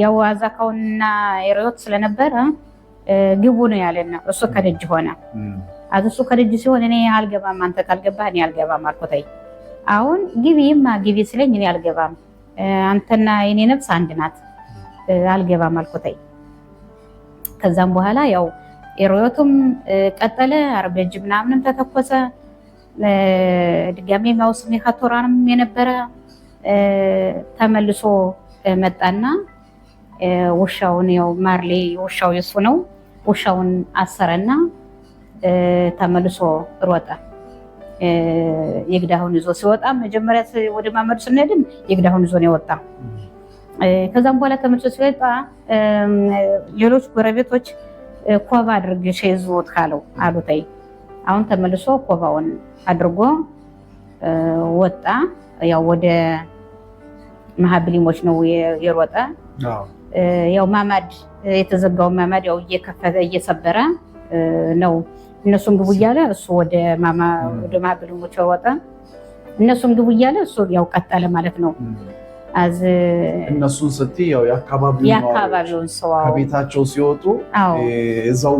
ያው አዛካውና የሮት ስለነበረ ግቡ ነው ያለና እሱ ከደጅ ሆነ። እሱ ከደጅ ሲሆን እኔ አልገባም አንተ ካልገባህ እኔ አልገባም አልኩተይ። አሁን ግቢማ ግቢ ስለኝ እኔ አልገባም አንተና የኔ ነፍስ አንድ ናት አልገባም አልኩተይ። ከዛም በኋላ ያው የሮቱም ቀጠለ። አርበጅ ምናምንም ተተኮሰ። ድጋሜ ማውስም የካቶራንም የነበረ ተመልሶ መጣና ውሻውን ያው ማርሌ ውሻው የሱ ነው። ውሻውን አሰረና ተመልሶ ሮጠ። የግዳሁን ይዞ ሲወጣ መጀመሪያ ወደ ማመዱ ስንሄድም የግዳሁን ይዞ ነው የወጣ። ከዛም በኋላ ተመልሶ ሲወጣ ሌሎች ጎረቤቶች ኮባ አድርገሽ ይዞት ካለው አሉታይ። አሁን ተመልሶ ኮባውን አድርጎ ወጣ። ያው ወደ ማህብሊሞች ነው የሮጠ። ያው ማማድ የተዘጋው ማማድ ያው እየከፈተ እየሰበረ ነው። እነሱም ግቡ እያለ እሱ ወደ ማህብሊሞች ወጣ። እነሱም ግቡ እያለ እሱ ያው ቀጠለ ማለት ነው። እነሱን ስትይ ያው የአካባቢውን ሰው ከቤታቸው ሲወጡ እዛው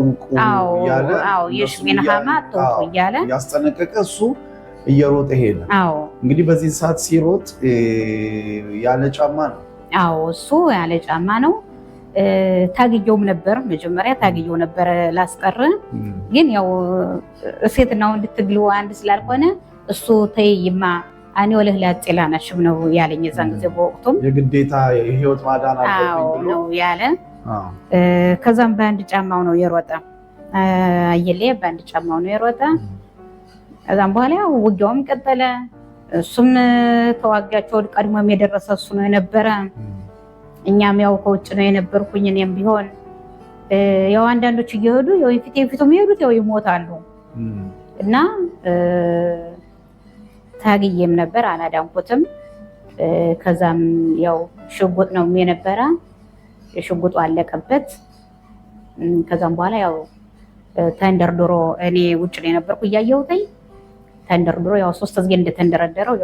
እያለ የሽሜንሃማ ተውጡ እያለ ያስጠነቀቀ እሱ እየሮጠ ሄደ። እንግዲህ በዚህ ሰዓት ሲሮጥ ያለ ጫማ ነው። እሱ ያለ ጫማ ነው። ታግየውም ነበር መጀመሪያ ታግየው ነበር ላስቀር። ግን ያው ሴትና ወንድ ትግሉ አንድ ስላልሆነ እሱ ተይማ አኔ ወለህ ላጤላናሽም ነው ያለኝ። የዛን ጊዜ በወቅቱም የግዴታ የህይወት ማዳን አለብኝ ብሎ ነው ያለ። ከዛም በአንድ ጫማው ነው የሮጠ። አየለ በአንድ ጫማው ነው የሮጠ። ከዛም በኋላ ውጊያውም ቀጠለ። እሱም ተዋጋቸው ቀድሞም የደረሰ እሱ ነው የነበረ። እኛም ያው ከውጭ ነው የነበርኩኝ። እኔም ቢሆን ያው አንዳንዶች እየሄዱ ያው የፊቱ የሚሄዱት ያው ይሞታሉ እና ታግዬም ነበር አላዳንኩትም። ከዛም ያው ሽጉጥ ነው የነበረ። የሽጉጡ አለቀበት። ከዛም በኋላ ያው ተንደርድሮ እኔ ውጭ ላይ ነበርኩ እያየሁትኝ ተንደርድሮ ያው 3 ጊዜ እንደተንደረደረው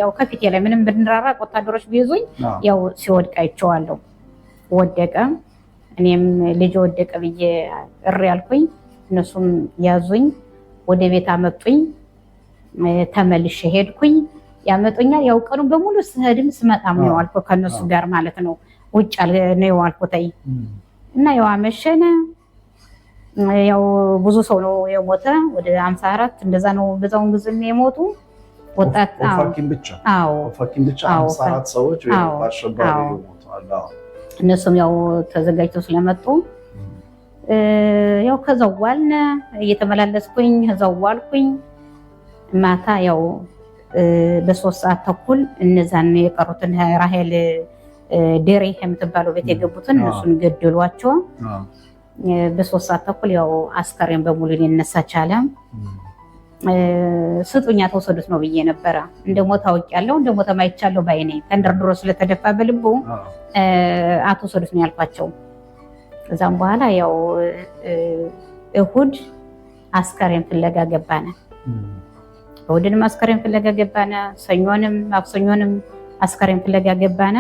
ያው ከፊቴ ላይ ምንም ብንራራቅ ወታደሮች ቢይዙኝ ያው ሲወድቅ አይቼዋለሁ። ወደቀ። እኔም ልጅ ወደቀ ብዬ እሪ ያልኩኝ። እነሱም ያዙኝ፣ ወደ ቤት አመጡኝ። ተመልሼ ሄድኩኝ። ያመጡኛል። ያው ቀኑን በሙሉ ስሄድም ስመጣም ነው አልኩ ከነሱ ጋር ማለት ነው። ውጭ ነው አልኩተይ እና ያው አመሸነ። ያው ብዙ ሰው ነው የሞተ ወደ 54 እንደዛ ነው። በዛውን ጊዜ የሞቱ ወጣት ፋኪን ብቻ 54 ሰዎች በአሸባሪ ሞተዋል። እነሱም ያው ተዘጋጅተው ስለመጡ ያው ከዛው ዋልነ እየተመላለስኩኝ ከዛው ዋልኩኝ። ማታ ያው በ3 ሰዓት ተኩል እነዛን የቀሩትን ራሄል ደሬ የምትባለው ቤት የገቡትን እነሱን ገደሏቸው። በ3 ሰዓት ተኩል ያው አስከሬን በሙሉ ሊነሳ ቻለ። ስጡኛ ተወሰዱት ነው ብዬ ነበረ። እንደሞተ አውቄያለሁ፣ እንደሞተ ማይቻለሁ ባይኔ ተንደርድሮ ስለተደፋ በልቡ አትወሰዱት ነው ያልኳቸው። ከዛም በኋላ ያው እሁድ አስከሬን ፍለጋ ገባነ። እሁድንም አስከሬን ፍለጋ ገባነ። ሰኞንም ማክሰኞንም አስከሬን ፍለጋ ገባነ።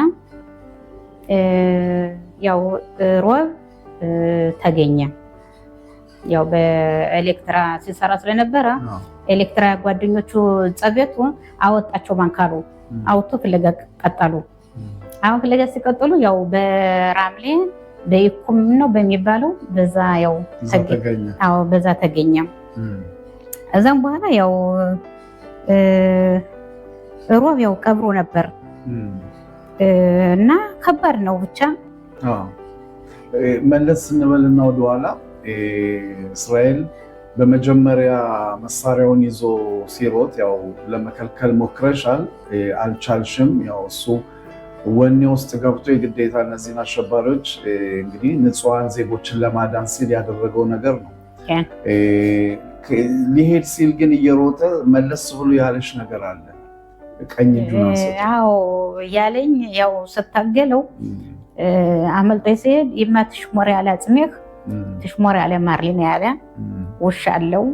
ያው ሮብ ተገኘ። ያው በኤሌክትራ ሲሰራ ስለነበረ ኤሌክትራ ጓደኞቹ ጸቤቱ አወጣቸው ማንካሉ አውቶ ፍለጋ ቀጠሉ። አሁን ፍለጋ ሲቀጥሉ ያው በራምሌ በይኩም ነው በሚባለው በዛ ያው ተገኘ። አዎ በዛ ተገኘ። እዛም በኋላ ያው ሮብ ያው ቀብሮ ነበር እና ከባድ ነው ብቻ። መለስ እንበልና ወደኋላ እስራኤል በመጀመሪያ መሳሪያውን ይዞ ሲሮጥ ያው ለመከልከል ሞክረሻል፣ አልቻልሽም። ያው እሱ ወኔ ውስጥ ገብቶ የግዴታ እነዚህን አሸባሪዎች እንግዲህ ንጹሃን ዜጎችን ለማዳን ሲል ያደረገው ነገር ነው። ሊሄድ ሲል ግን እየሮጠ መለስ ብሎ ያለሽ ነገር አለ። ቀኝ እጁን አንስቶ ያው ያለኝ ያው ስታገለው አመልጦኝ ሲሄድ ይማትሽሞር ያለ አጽሜህ ትሽሞር ያለ ማርሊን ያለ ውሻ አለው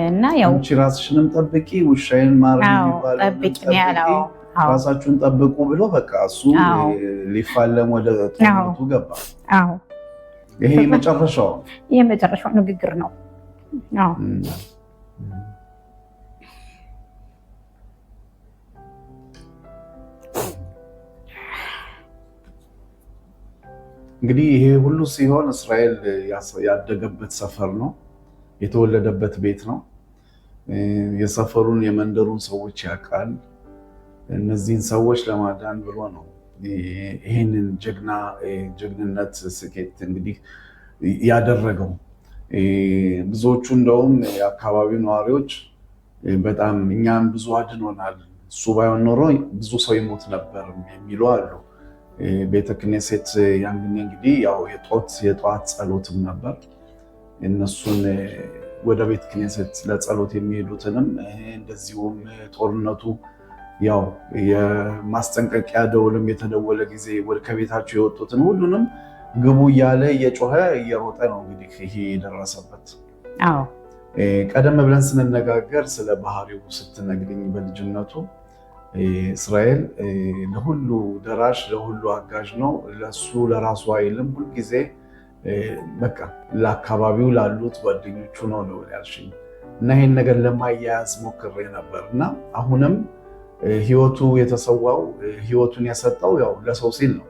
እና ያው አንቺ ራስሽንም ጠብቂ ውሻዬን ማርሊን ይባላል ጠብቂ ነው ያለው። ራሳችሁን ጠብቁ ብሎ በቃ እሱ ሊፋለም ወደ ጦርነቱ ገባ። አዎ ይሄ የመጨረሻው ንግግር ነው። አዎ እንግዲህ ይሄ ሁሉ ሲሆን እስራኤል ያደገበት ሰፈር ነው፣ የተወለደበት ቤት ነው። የሰፈሩን የመንደሩን ሰዎች ያውቃል። እነዚህን ሰዎች ለማዳን ብሎ ነው ይህንን ጀግንነት ስኬት እንግዲህ ያደረገው። ብዙዎቹ እንደውም የአካባቢው ነዋሪዎች በጣም እኛም ብዙ አድኖናል፣ እሱ ባይሆን ኖሮ ብዙ ሰው ይሞት ነበር የሚሉ አሉ። ቤተ ክኔሴት ያን ጊዜ እንግዲህ ያው የጠዋት ጸሎትም ነበር። እነሱን ወደ ቤተ ክኔሴት ለጸሎት የሚሄዱትንም እንደዚሁም ጦርነቱ ያው የማስጠንቀቂያ ደውልም የተደወለ ጊዜ ወደ ከቤታቸው የወጡትን ሁሉንም ግቡ እያለ እየጮኸ እየሮጠ ነው እንግዲህ ይሄ የደረሰበት። ቀደም ብለን ስንነጋገር ስለ ባህሪው ስትነግርኝ በልጅነቱ እስራኤል ለሁሉ ደራሽ ለሁሉ አጋዥ ነው። ለሱ ለራሱ አይልም። ሁልጊዜ በቃ ለአካባቢው ላሉት ጓደኞቹ ነው ያልሽኝ እና ይህን ነገር ለማያያዝ ሞክሬ ነበር እና አሁንም ህይወቱ የተሰዋው ህይወቱን የሰጠው ያው ለሰው ሲል ነው።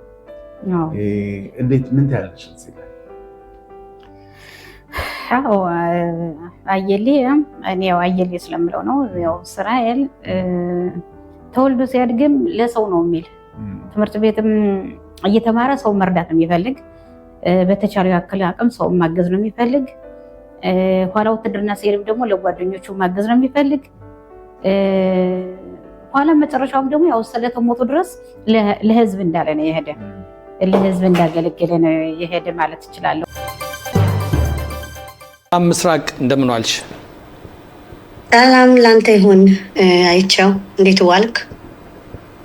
እንዴት ምን ታያለሽ እዚህ ላይ? አዎ አየሌ እኔ ያው አየሌ ስለምለው ነው። ያው እስራኤል ተወልዶ ሲያድግም ለሰው ነው የሚል ትምህርት ቤትም እየተማረ ሰው መርዳት ነው የሚፈልግ። በተቻለው ያክል አቅም ሰው ማገዝ ነው የሚፈልግ። ኋላ ውትድርና ሲሄድም ደግሞ ለጓደኞቹ ማገዝ ነው የሚፈልግ። ኋላ መጨረሻውም ደግሞ ያው ስለተሞቱ ድረስ ለህዝብ እንዳለ ነው የሄደ፣ ለህዝብ እንዳገለገለ ነው የሄደ ማለት እችላለሁ። ምስራቅ እንደምን ዋልሽ? ሰላም ላንተ ይሁን አይቻው፣ እንዴት ዋልክ?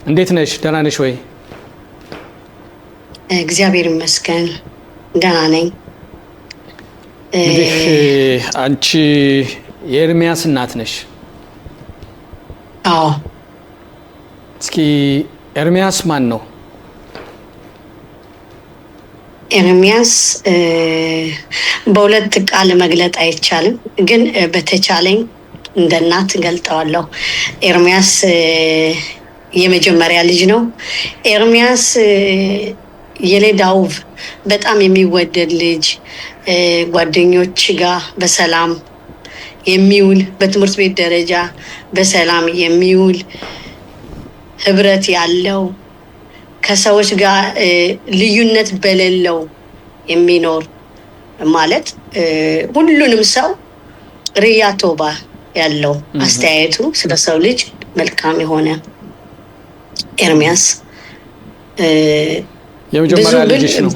እንዴት ነሽ? ደህና ነሽ ወይ? እግዚአብሔር ይመስገን ደህና ነኝ። እንግዲህ አንቺ የኤርሚያስ እናት ነሽ። አዎ። እስኪ ኤርሚያስ ማን ነው? ኤርሚያስ በሁለት ቃል መግለጥ አይቻልም፣ ግን በተቻለኝ እንደ እናት ገልጠዋለሁ። ኤርሚያስ የመጀመሪያ ልጅ ነው። ኤርሚያስ የሌዳውብ በጣም የሚወደድ ልጅ፣ ጓደኞች ጋር በሰላም የሚውል፣ በትምህርት ቤት ደረጃ በሰላም የሚውል፣ ህብረት ያለው፣ ከሰዎች ጋር ልዩነት በሌለው የሚኖር ማለት ሁሉንም ሰው ርያ ቶባ ያለው አስተያየቱ ስለ ሰው ልጅ መልካም የሆነ ኤርሚያስ የመጀመሪያ ልጅሽ ነው?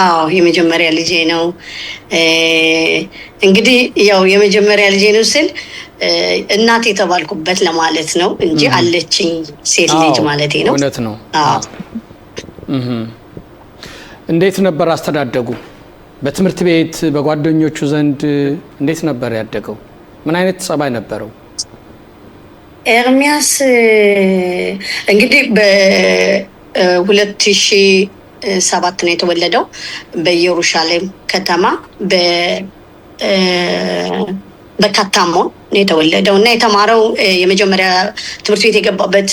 አዎ የመጀመሪያ ልጄ ነው። እንግዲህ ያው የመጀመሪያ ልጄ ነው ስል እናት የተባልኩበት ለማለት ነው እንጂ አለችኝ ሴት ልጅ ማለቴ ነው። እውነት ነው። እንዴት ነበር አስተዳደጉ? በትምህርት ቤት በጓደኞቹ ዘንድ እንዴት ነበር ያደገው? ምን አይነት ጸባይ ነበረው? ኤርሚያስ እንግዲህ በ2007 ነው የተወለደው በኢየሩሳሌም ከተማ በካታሞ ነው የተወለደው እና የተማረው የመጀመሪያ ትምህርት ቤት የገባበት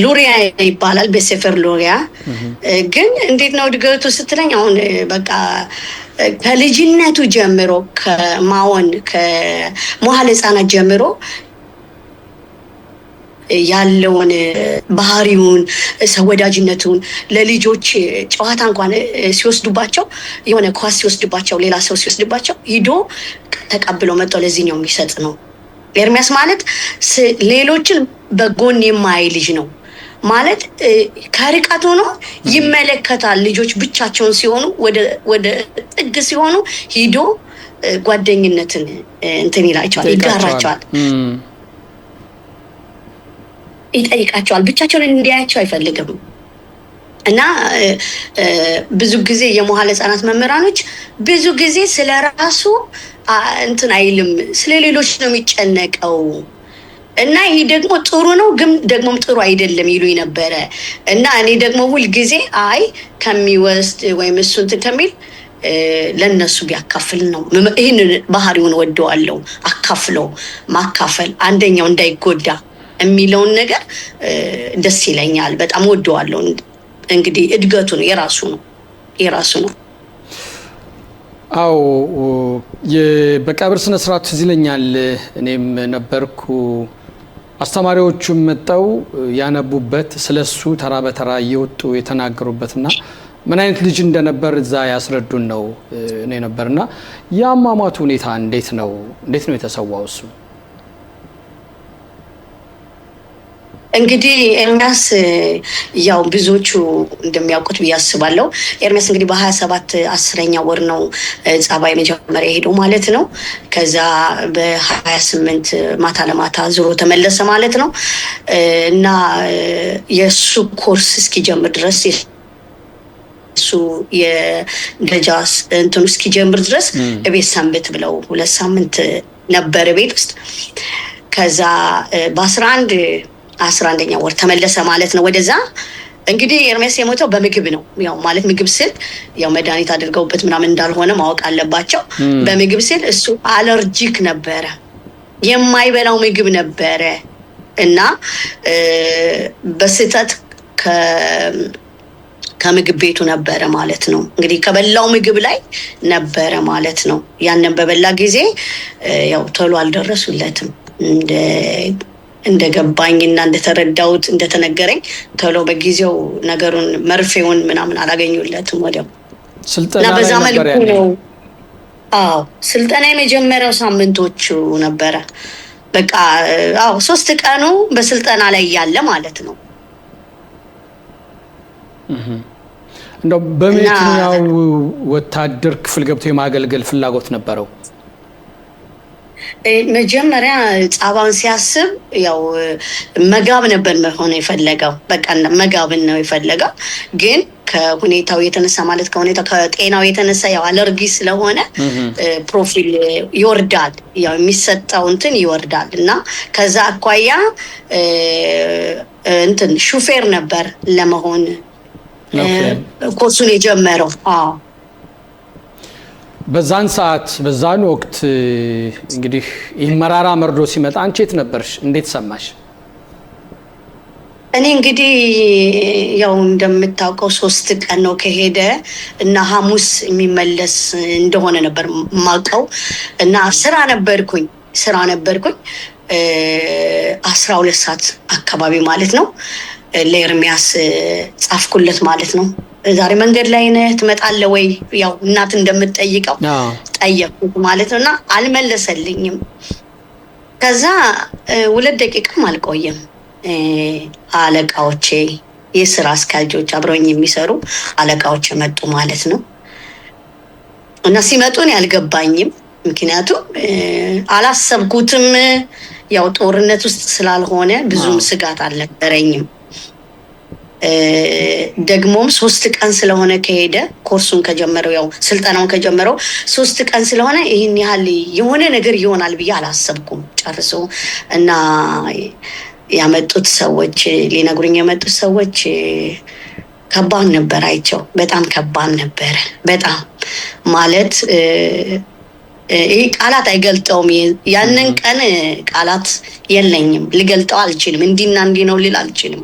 ሉሪያ ይባላል፣ በሴፈር ሉሪያ። ግን እንዴት ነው እድገቱ ስትለኝ አሁን በቃ ከልጅነቱ ጀምሮ ከመዋዕለ ሕፃናት ጀምሮ ያለውን ባህሪውን ሰው ወዳጅነቱን ለልጆች ጨዋታ እንኳን ሲወስዱባቸው የሆነ ኳስ ሲወስድባቸው ሌላ ሰው ሲወስድባቸው ሂዶ ተቀብሎ መጥቶ ለዚህኛው የሚሰጥ ነው። ኤርሚያስ ማለት ሌሎችን በጎን የማያይ ልጅ ነው ማለት ከርቀት ሆኖ ይመለከታል። ልጆች ብቻቸውን ሲሆኑ ወደ ጥግ ሲሆኑ ሂዶ ጓደኝነትን እንትን ይላቸዋል፣ ይጋራቸዋል፣ ይጠይቃቸዋል። ብቻቸውን እንዲያያቸው አይፈልግም። እና ብዙ ጊዜ የመዋዕለ ሕፃናት መምህራኖች ብዙ ጊዜ ስለራሱ እንትን አይልም፣ ስለሌሎች ነው የሚጨነቀው። እና ይሄ ደግሞ ጥሩ ነው ግን ደግሞም ጥሩ አይደለም ይሉኝ ነበረ። እና እኔ ደግሞ ሁል ጊዜ አይ ከሚወስድ ወይም እሱ እንትን ከሚል ለነሱ ቢያካፍል ነው። ይህን ባህሪውን ወደዋለሁ። አካፍለው ማካፈል አንደኛው እንዳይጎዳ የሚለውን ነገር ደስ ይለኛል። በጣም ወደዋለሁ። እንግዲህ እድገቱ ነው የራሱ ነው። አዎ በቀብር ስነ ስርዓት ትዝ ይለኛል። እኔም ነበርኩ። አስተማሪዎቹም መጣው ያነቡበት ስለሱ ተራ በተራ እየወጡ የተናገሩበትና ምን አይነት ልጅ እንደነበር እዛ ያስረዱን ነው እኔ ነበርና የአሟሟቱ ሁኔታ እንዴት ነው የተሰዋው እሱ? እንግዲህ ኤርሚያስ ያው ብዙዎቹ እንደሚያውቁት ብዬ አስባለሁ። ኤርሚያስ እንግዲህ በ27 10ኛ ወር ነው ጸባይ መጀመሪያ ሄደው ማለት ነው። ከዛ በ28 ማታ ለማታ ዙሮ ተመለሰ ማለት ነው። እና የሱ ኮርስ እስኪጀምር ድረስ እሱ የደረጃ እንትኑ እስኪጀምር ድረስ ቤት ሰንብት ብለው 2 ሳምንት ነበር ቤት ውስጥ። ከዛ በ11ኛ ወር ተመለሰ ማለት ነው ወደዛ። እንግዲህ ኤርሚያስ የሞተው በምግብ ነው። ያው ማለት ምግብ ስል ያው መድኃኒት አድርገውበት ምናምን እንዳልሆነ ማወቅ አለባቸው። በምግብ ስል እሱ አለርጂክ ነበረ፣ የማይበላው ምግብ ነበረ እና በስህተት ከምግብ ቤቱ ነበረ ማለት ነው። እንግዲህ ከበላው ምግብ ላይ ነበረ ማለት ነው። ያንን በበላ ጊዜ ያው ቶሎ አልደረሱለትም። እንደገባኝና እንደተረዳሁት እንደተነገረኝ ቶሎ በጊዜው ነገሩን መርፌውን ምናምን አላገኙለትም ወዲያው። ስልጠና በዛ መልኩ ነው። አዎ ስልጠና የመጀመሪያው ሳምንቶቹ ነበረ። በቃ 3 ቀኑ በስልጠና ላይ ያለ ማለት ነው። እንደው በየትኛው ወታደር ክፍል ገብቶ የማገልገል ፍላጎት ነበረው? መጀመሪያ ጻባውን ሲያስብ ያው መጋብ ነበር መሆን የፈለገው። በቃ መጋብን ነው የፈለገው። ግን ከሁኔታው የተነሳ ማለት ከጤናው የተነሳ ያው አለርጂ ስለሆነ ፕሮፊል ይወርዳል፣ ያው የሚሰጠው እንትን ይወርዳል እና ከዛ አኳያ እንትን ሹፌር ነበር ለመሆን ኮርሱን የጀመረው። በዛን ሰዓት በዛን ወቅት እንግዲህ ይህ መራራ መርዶ ሲመጣ አንቺ የት ነበርሽ? እንዴት ሰማሽ? እኔ እንግዲህ ያው እንደምታውቀው 3 ቀን ነው ከሄደ እና ሐሙስ የሚመለስ እንደሆነ ነበር ማውቀው እና ስራ ነበርኩኝ 12 ሰዓት አካባቢ ማለት ነው። ለኤርሚያስ ጻፍኩለት ማለት ነው። ዛሬ መንገድ ላይ ነህ ትመጣለህ ወይ? ያው እናት እንደምትጠይቀው ጠየቅኩት ማለት ነው እና አልመለሰልኝም። ከዛ 2 ደቂቃም አልቆየም አለቃዎቼ፣ የስራ አስኪያጆች አብረውኝ የሚሰሩ አለቃዎች መጡ ማለት ነው እና ሲመጡን ያልገባኝም፣ ምክንያቱም አላሰብኩትም። ያው ጦርነት ውስጥ ስላልሆነ ብዙም ስጋት አልነበረኝም ደግሞም 3 ቀን ስለሆነ ከሄደ ኮርሱን ከጀመረው ያው ስልጠናውን ከጀመረው 3 ቀን ስለሆነ ይህን ያህል የሆነ ነገር ይሆናል ብዬ አላሰብኩም ጨርሶ። እና ያመጡት ሰዎች ሊነግሩኝ የመጡት ሰዎች ከባድ ነበር። አይቸው በጣም ከባድ ነበር። በጣም ማለት ይህ ቃላት አይገልጠውም። ያንን ቀን ቃላት የለኝም፣ ልገልጠው አልችልም። እንዲና እንዲ ነው ልል አልችልም።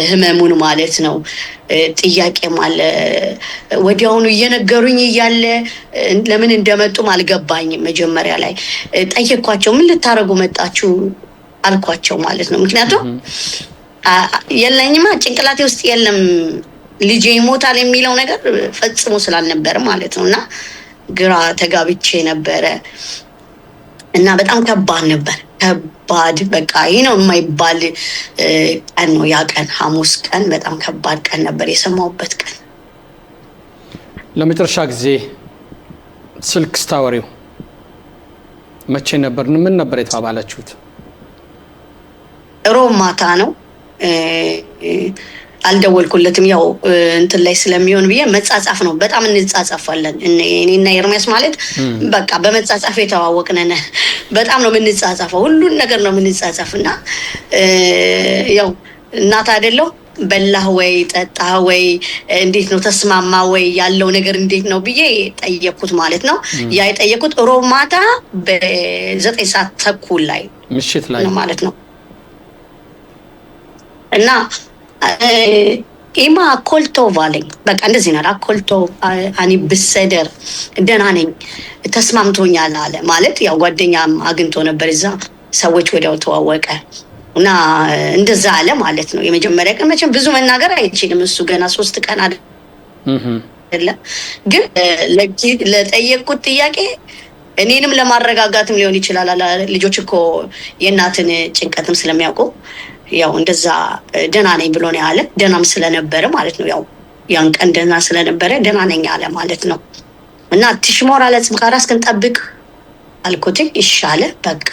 ህመሙን ማለት ነው። ጥያቄም አለ። ወዲያውኑ እየነገሩኝ እያለ ለምን እንደመጡም አልገባኝም። መጀመሪያ ላይ ጠየኳቸው፣ ምን ልታረጉ መጣችሁ አልኳቸው ማለት ነው። ምክንያቱም የለኝማ ጭንቅላቴ ውስጥ የለም ልጄ ይሞታል የሚለው ነገር ፈጽሞ ስላልነበረ ማለት ነው። እና ግራ ተጋብቼ ነበረ እና በጣም ከባድ ነበር። ከባድ በቃ ይህ ነው የማይባል ቀን ነው ያ ቀን። ሐሙስ ቀን በጣም ከባድ ቀን ነበር፣ የሰማሁበት ቀን። ለመጨረሻ ጊዜ ስልክ ስታወሪው መቼ ነበር? ምን ነበር የተባባላችሁት? ሮብ ማታ ነው። አልደወልኩለትም፣ ያው እንትን ላይ ስለሚሆን ብዬ መጻጻፍ ነው። በጣም እንጻጻፋለን እኔና ኤርሚያስ ማለት በቃ በመጻጻፍ የተዋወቅነን። በጣም ነው የምንጻጻፈው፣ ሁሉን ነገር ነው የምንጻጻፍ። እና ያው እናት አይደለሁ በላህ ወይ ጠጣህ ወይ እንዴት ነው ተስማማ ወይ ያለው ነገር እንዴት ነው ብዬ ጠየቅኩት ማለት ነው። ያ የጠየቅኩት ሮብ ማታ በ9 ሰዓት ተኩል ላይ ምሽት ላይ ማለት ነው። እና ኢማ አኮልቶ ባለኝ በቃ እንደዚህ ነው። አኮልቶ አኒ ብሰደር ደህና ነኝ ተስማምቶኛል አለ ማለት ያው ጓደኛም አግኝቶ ነበር እዛ፣ ሰዎች ወዲያው ተዋወቀ እና እንደዛ አለ ማለት ነው። የመጀመሪያ ቀን መቼም ብዙ መናገር አይችልም እሱ ገና 3 ቀን አይደለም። ግን ለጠየቅኩት ጥያቄ እኔንም ለማረጋጋትም ሊሆን ይችላል። ልጆች እኮ የእናትን ጭንቀትም ስለሚያውቁ ያው እንደዛ ደህና ነኝ ብሎ ነው ያለ። ደህናም ስለነበረ ማለት ነው። ያው ያን ቀን ደህና ስለነበረ ደህና ነኝ አለ ማለት ነው። እና ትሽሞራ ለጽምቃራ እስክንጠብቅ አልኩት። ይሻለ በቃ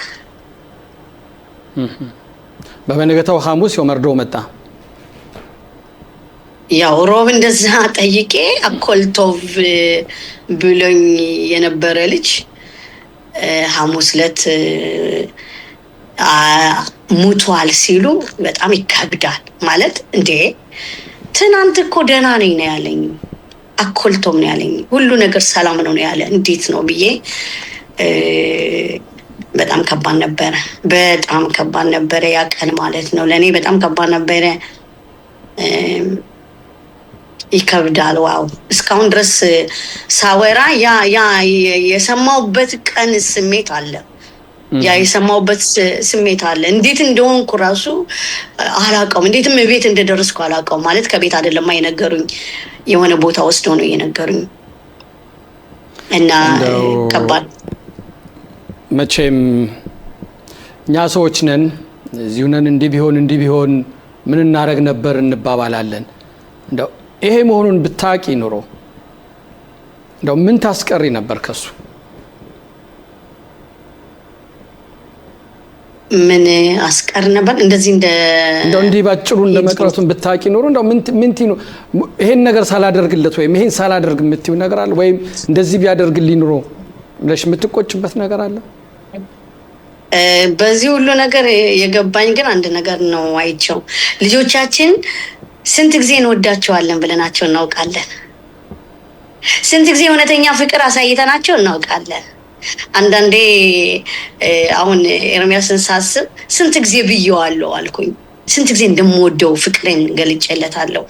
በበነገታው ሐሙስ የመርዶ መጣ። ያው ሮብ እንደዛ ጠይቄ አኮልቶቭ ብሎኝ የነበረ ልጅ ሐሙስ ዕለት ሙቷል ሲሉ በጣም ይከብዳል ማለት። እንዴ ትናንት እኮ ደህና ነኝ ነው ያለኝ፣ አኮልቶም ነው ያለኝ፣ ሁሉ ነገር ሰላም ነው ያለ። እንዴት ነው ብዬ በጣም ከባድ ነበረ። በጣም ከባድ ነበረ ያ ቀን ማለት ነው። ለእኔ በጣም ከባድ ነበረ። ይከብዳል። ዋው እስካሁን ድረስ ሳወራ ያ የሰማሁበት ቀን ስሜት አለ። ያ የሰማሁበት ስሜት አለ። እንዴት እንደሆንኩ ራሱ አላውቀውም። እንዴትም ቤት እንደደረስኩ አላውቀውም። ማለት ከቤት አይደለም የነገሩኝ፣ የሆነ ቦታ ወስደው ነው የነገሩኝ። እና ከባድ መቼም እኛ ሰዎች ነን፣ እዚሁ ነን። እንዲህ ቢሆን ምን እናደርግ ነበር እንባባላለን። እንደው ይሄ መሆኑን ብታቂ ኑሮ እንደው ምን ታስቀሪ ነበር ከሱ? ምን አስቀር ነበር? እንደዚህ እንደው እንዲህ ባጭሩ እንደመቅረቱን ብታቂ ኑሮ እንደው ምን ነው ይሄን ነገር ሳላደርግለት ወይም ይሄን ሳላደርግ የምትይው ነገር አለ? ወይም እንደዚህ ቢያደርግልኝ ኑሮ ብለሽ የምትቆጭበት ነገር አለ? በዚህ ሁሉ ነገር የገባኝ ግን አንድ ነገር ነው። አይቸው ልጆቻችን ስንት ጊዜ እንወዳቸዋለን ብለናቸው እናውቃለን። ስንት ጊዜ እውነተኛ ፍቅር አሳይተናቸው እናውቃለን። አንዳንዴ አሁን ኤርሚያስን ሳስብ ስንት ጊዜ ብየዋለሁ አልኩኝ። ስንት ጊዜ እንደምወደው ፍቅሬን ገልጬለታለሁ።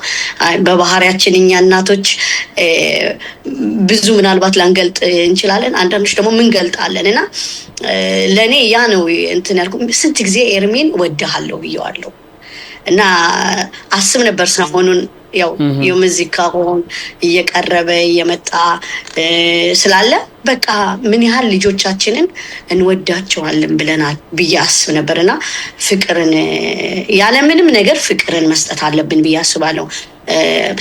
በባህሪያችን እኛ እናቶች ብዙ ምናልባት ላንገልጥ እንችላለን፣ አንዳንዶች ደግሞ ምን ገልጣለን። እና ለእኔ ያ ነው እንትን ያልኩ። ስንት ጊዜ ኤርሚን ወድሃለሁ ብየዋለሁ። እና አስብ ነበር ሰሞኑን ያው የሙዚቃ ሆን እየቀረበ እየመጣ ስላለ በቃ ምን ያህል ልጆቻችንን እንወዳቸዋለን ብለናል ብዬ አስብ ነበርና ፍቅርን ያለምንም ነገር ፍቅርን መስጠት አለብን ብዬ አስባለሁ።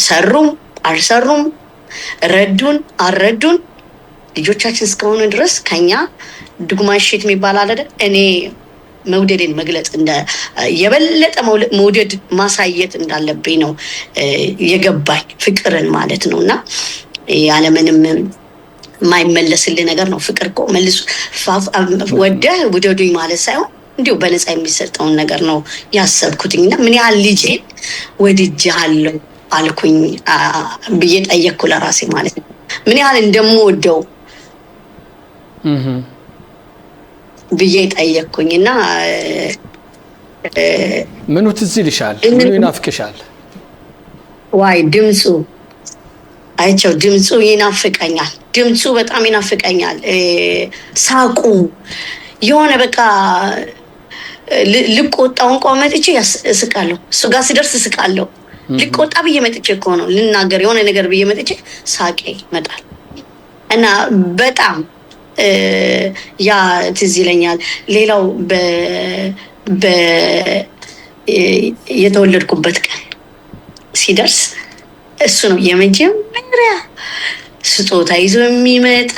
ሰሩም አልሰሩም፣ ረዱን አልረዱን ልጆቻችን እስከሆኑ ድረስ ከኛ ድግማሽት የሚባል አይደል? እኔ መውደዴን መግለጽ የበለጠ መውደድ ማሳየት እንዳለብኝ ነው የገባኝ ፍቅርን ማለት ነውና ያለምንም የማይመለስልህ ነገር ነው። ፍቅር እኮ መልሱ ወደህ ውደዱኝ ማለት ሳይሆን እንዲሁ በነፃ የሚሰጠውን ነገር ነው ያሰብኩትኝና ምን ያህል ልጄን ወድጄሃለሁ አልኩኝ ብዬ ጠየቅኩ ለራሴ ማለት ነው። ምን ያህል እንደምወደው ብዬ ጠየቅኩኝና ምኑ ትዝ ይልሻል? ምኑ ይናፍቅሻል? ዋይ ድምፁ አይቸው ድምፁ ይናፍቀኛል። ድምፁ በጣም ይናፍቀኛል። ሳቁ የሆነ በቃ ልቆጣው እንኳን መጥቼ እስቃለሁ። እሱ ጋር ሲደርስ እስቃለሁ። ልቆጣ ብዬ መጥቼ እኮ ነው ልናገር የሆነ ነገር ብዬ መጥቼ ሳቄ ይመጣል እና በጣም ያ ትዝ ይለኛል። ሌላው የተወለድኩበት ቀን ሲደርስ እሱ ነው የመጀመሪያ ስጦታ ይዞ የሚመጣ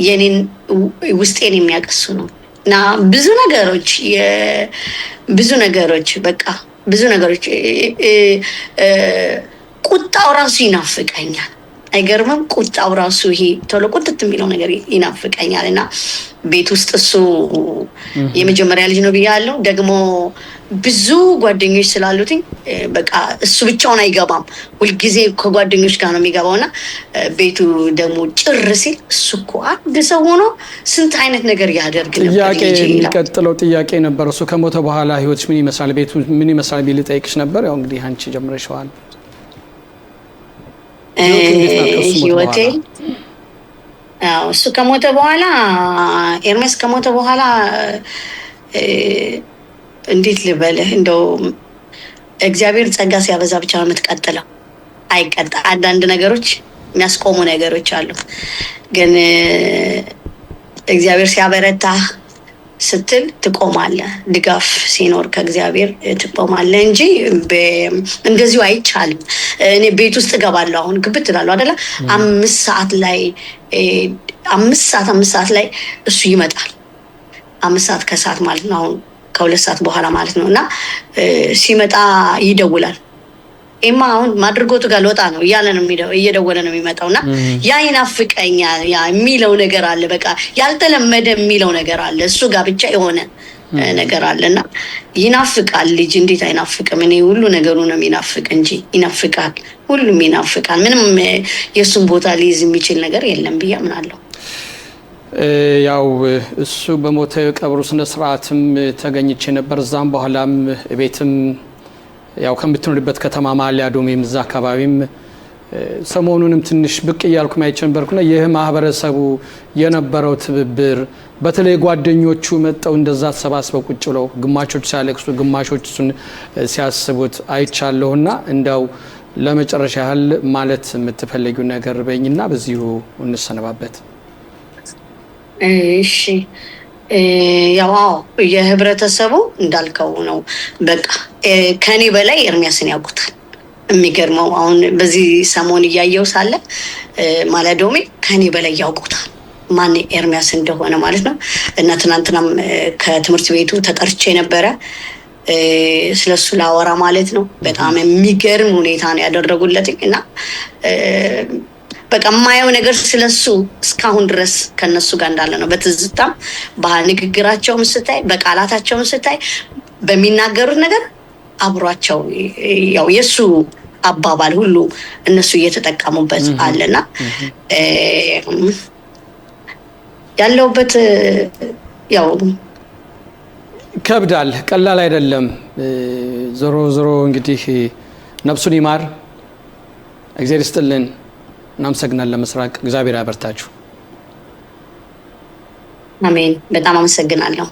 የኔን ውስጤን የሚያቀሱ ነው እና ብዙ ነገሮች በቃ ብዙ ነገሮች ቁጣው ራሱ ይናፍቀኛል። አይገርምም? ቁጣው ራሱ ይሄ ቶሎ ቁጥት የሚለው ነገር ይናፍቀኛል እና ቤት ውስጥ እሱ የመጀመሪያ ልጅ ነው ብያለሁ። ደግሞ ብዙ ጓደኞች ስላሉትኝ በቃ እሱ ብቻውን አይገባም። ሁልጊዜ ከጓደኞች ጋር ነው የሚገባውና ቤቱ ደግሞ ጭር ሲል እሱ እኮ አንድ ሰው ሆኖ ስንት አይነት ነገር ያደርግ ነበር። የሚቀጥለው ጥያቄ ነበር እሱ ከሞተ በኋላ ህይወትሽ ምን ይመስላል፣ ቤቱ ምን ይመስላል ቢል ጠይቅሽ ነበር። ያው እንግዲህ አንቺ ጀምረሽዋል። ህይወቴ እሱ ከሞተ በኋላ ኤርሜስ ከሞተ በኋላ እንዴት ልበልህ፣ እንደው እግዚአብሔር ጸጋ ሲያበዛ ብቻ ነው የምትቀጥለው። አይቀጣ አንዳንድ ነገሮች የሚያስቆሙ ነገሮች አሉ፣ ግን እግዚአብሔር ሲያበረታ ስትል ትቆማለህ። ድጋፍ ሲኖር ከእግዚአብሔር ትቆማለህ እንጂ እንደዚሁ አይቻልም። እኔ ቤት ውስጥ እገባለሁ። አሁን ግብት እላለሁ አይደለ? 5 ሰዓት ላይ እሱ ይመጣል። 5 ሰዓት ከሰዓት ማለት ነው። አሁን ከ2 ሰዓት በኋላ ማለት ነው። እና ሲመጣ ይደውላል። ኤማ አሁን ማድርጎቱ ጋር ልወጣ ነው እያለ ነው እየደወለ ነው የሚመጣው እና ያ ይናፍቀኛል። ያ የሚለው ነገር አለ፣ በቃ ያልተለመደ የሚለው ነገር አለ። እሱ ጋር ብቻ የሆነ ነገር አለና ይናፍቃል። ልጅ እንዴት አይናፍቅም? እኔ ሁሉ ነገሩ ነው የሚናፍቅ እንጂ ይናፍቃል። ሁሉም ይናፍቃል። ምንም የእሱን ቦታ ሊይዝ የሚችል ነገር የለም ብዬ አምናለሁ። ያው እሱ በሞተ ቀብሩ ስነ ስርዓትም ተገኝቼ ነበር። እዛም በኋላም ቤትም ያው ከምትኖርበት ከተማ ማሊያ ዶሜም እዛ አካባቢም ሰሞኑንም ትንሽ ብቅ እያልኩ ማይቼ ነበርኩና ይህ ማህበረሰቡ የነበረው ትብብር በተለይ ጓደኞቹ መጠው እንደዛ ተሰባስበው ቁጭ ብለው ግማሾች ሲያለቅሱ ግማሾች እሱን ሲያስቡት አይቻለሁና እንደው ለመጨረሻ ያህል ማለት የምትፈልጊው ነገር በእኝና በዚሁ እንሰነባበት። እሺ ያው የህብረተሰቡ እንዳልከው ነው። በቃ ከኔ በላይ ኤርሚያስን ያውቁታል። የሚገርመው አሁን በዚህ ሰሞን እያየው ሳለ ማለዶሜ ከኔ በላይ ያውቁታል ማን ኤርሚያስ እንደሆነ ማለት ነው። እና ትናንትናም ከትምህርት ቤቱ ተጠርቼ ነበረ ስለሱ ላወራ ማለት ነው። በጣም የሚገርም ሁኔታ ነው ያደረጉለት እና በቃ የማየው ነገር ስለሱ እስካሁን ድረስ ከነሱ ጋር እንዳለ ነው። በትዝታም በንግግራቸውም ስታይ፣ በቃላታቸውም ስታይ፣ በሚናገሩት ነገር አብሯቸው ያው የሱ አባባል ሁሉ እነሱ እየተጠቀሙበት አለና ያለውበት ያው ከብዳል፣ ቀላል አይደለም። ዞሮ ዞሮ እንግዲህ ነፍሱን ይማር፣ እግዚአብሔር ይስጥልን። እናመሰግናለን። ምስራቅ እግዚአብሔር ያበርታችሁ። አሜን። በጣም አመሰግናለሁ።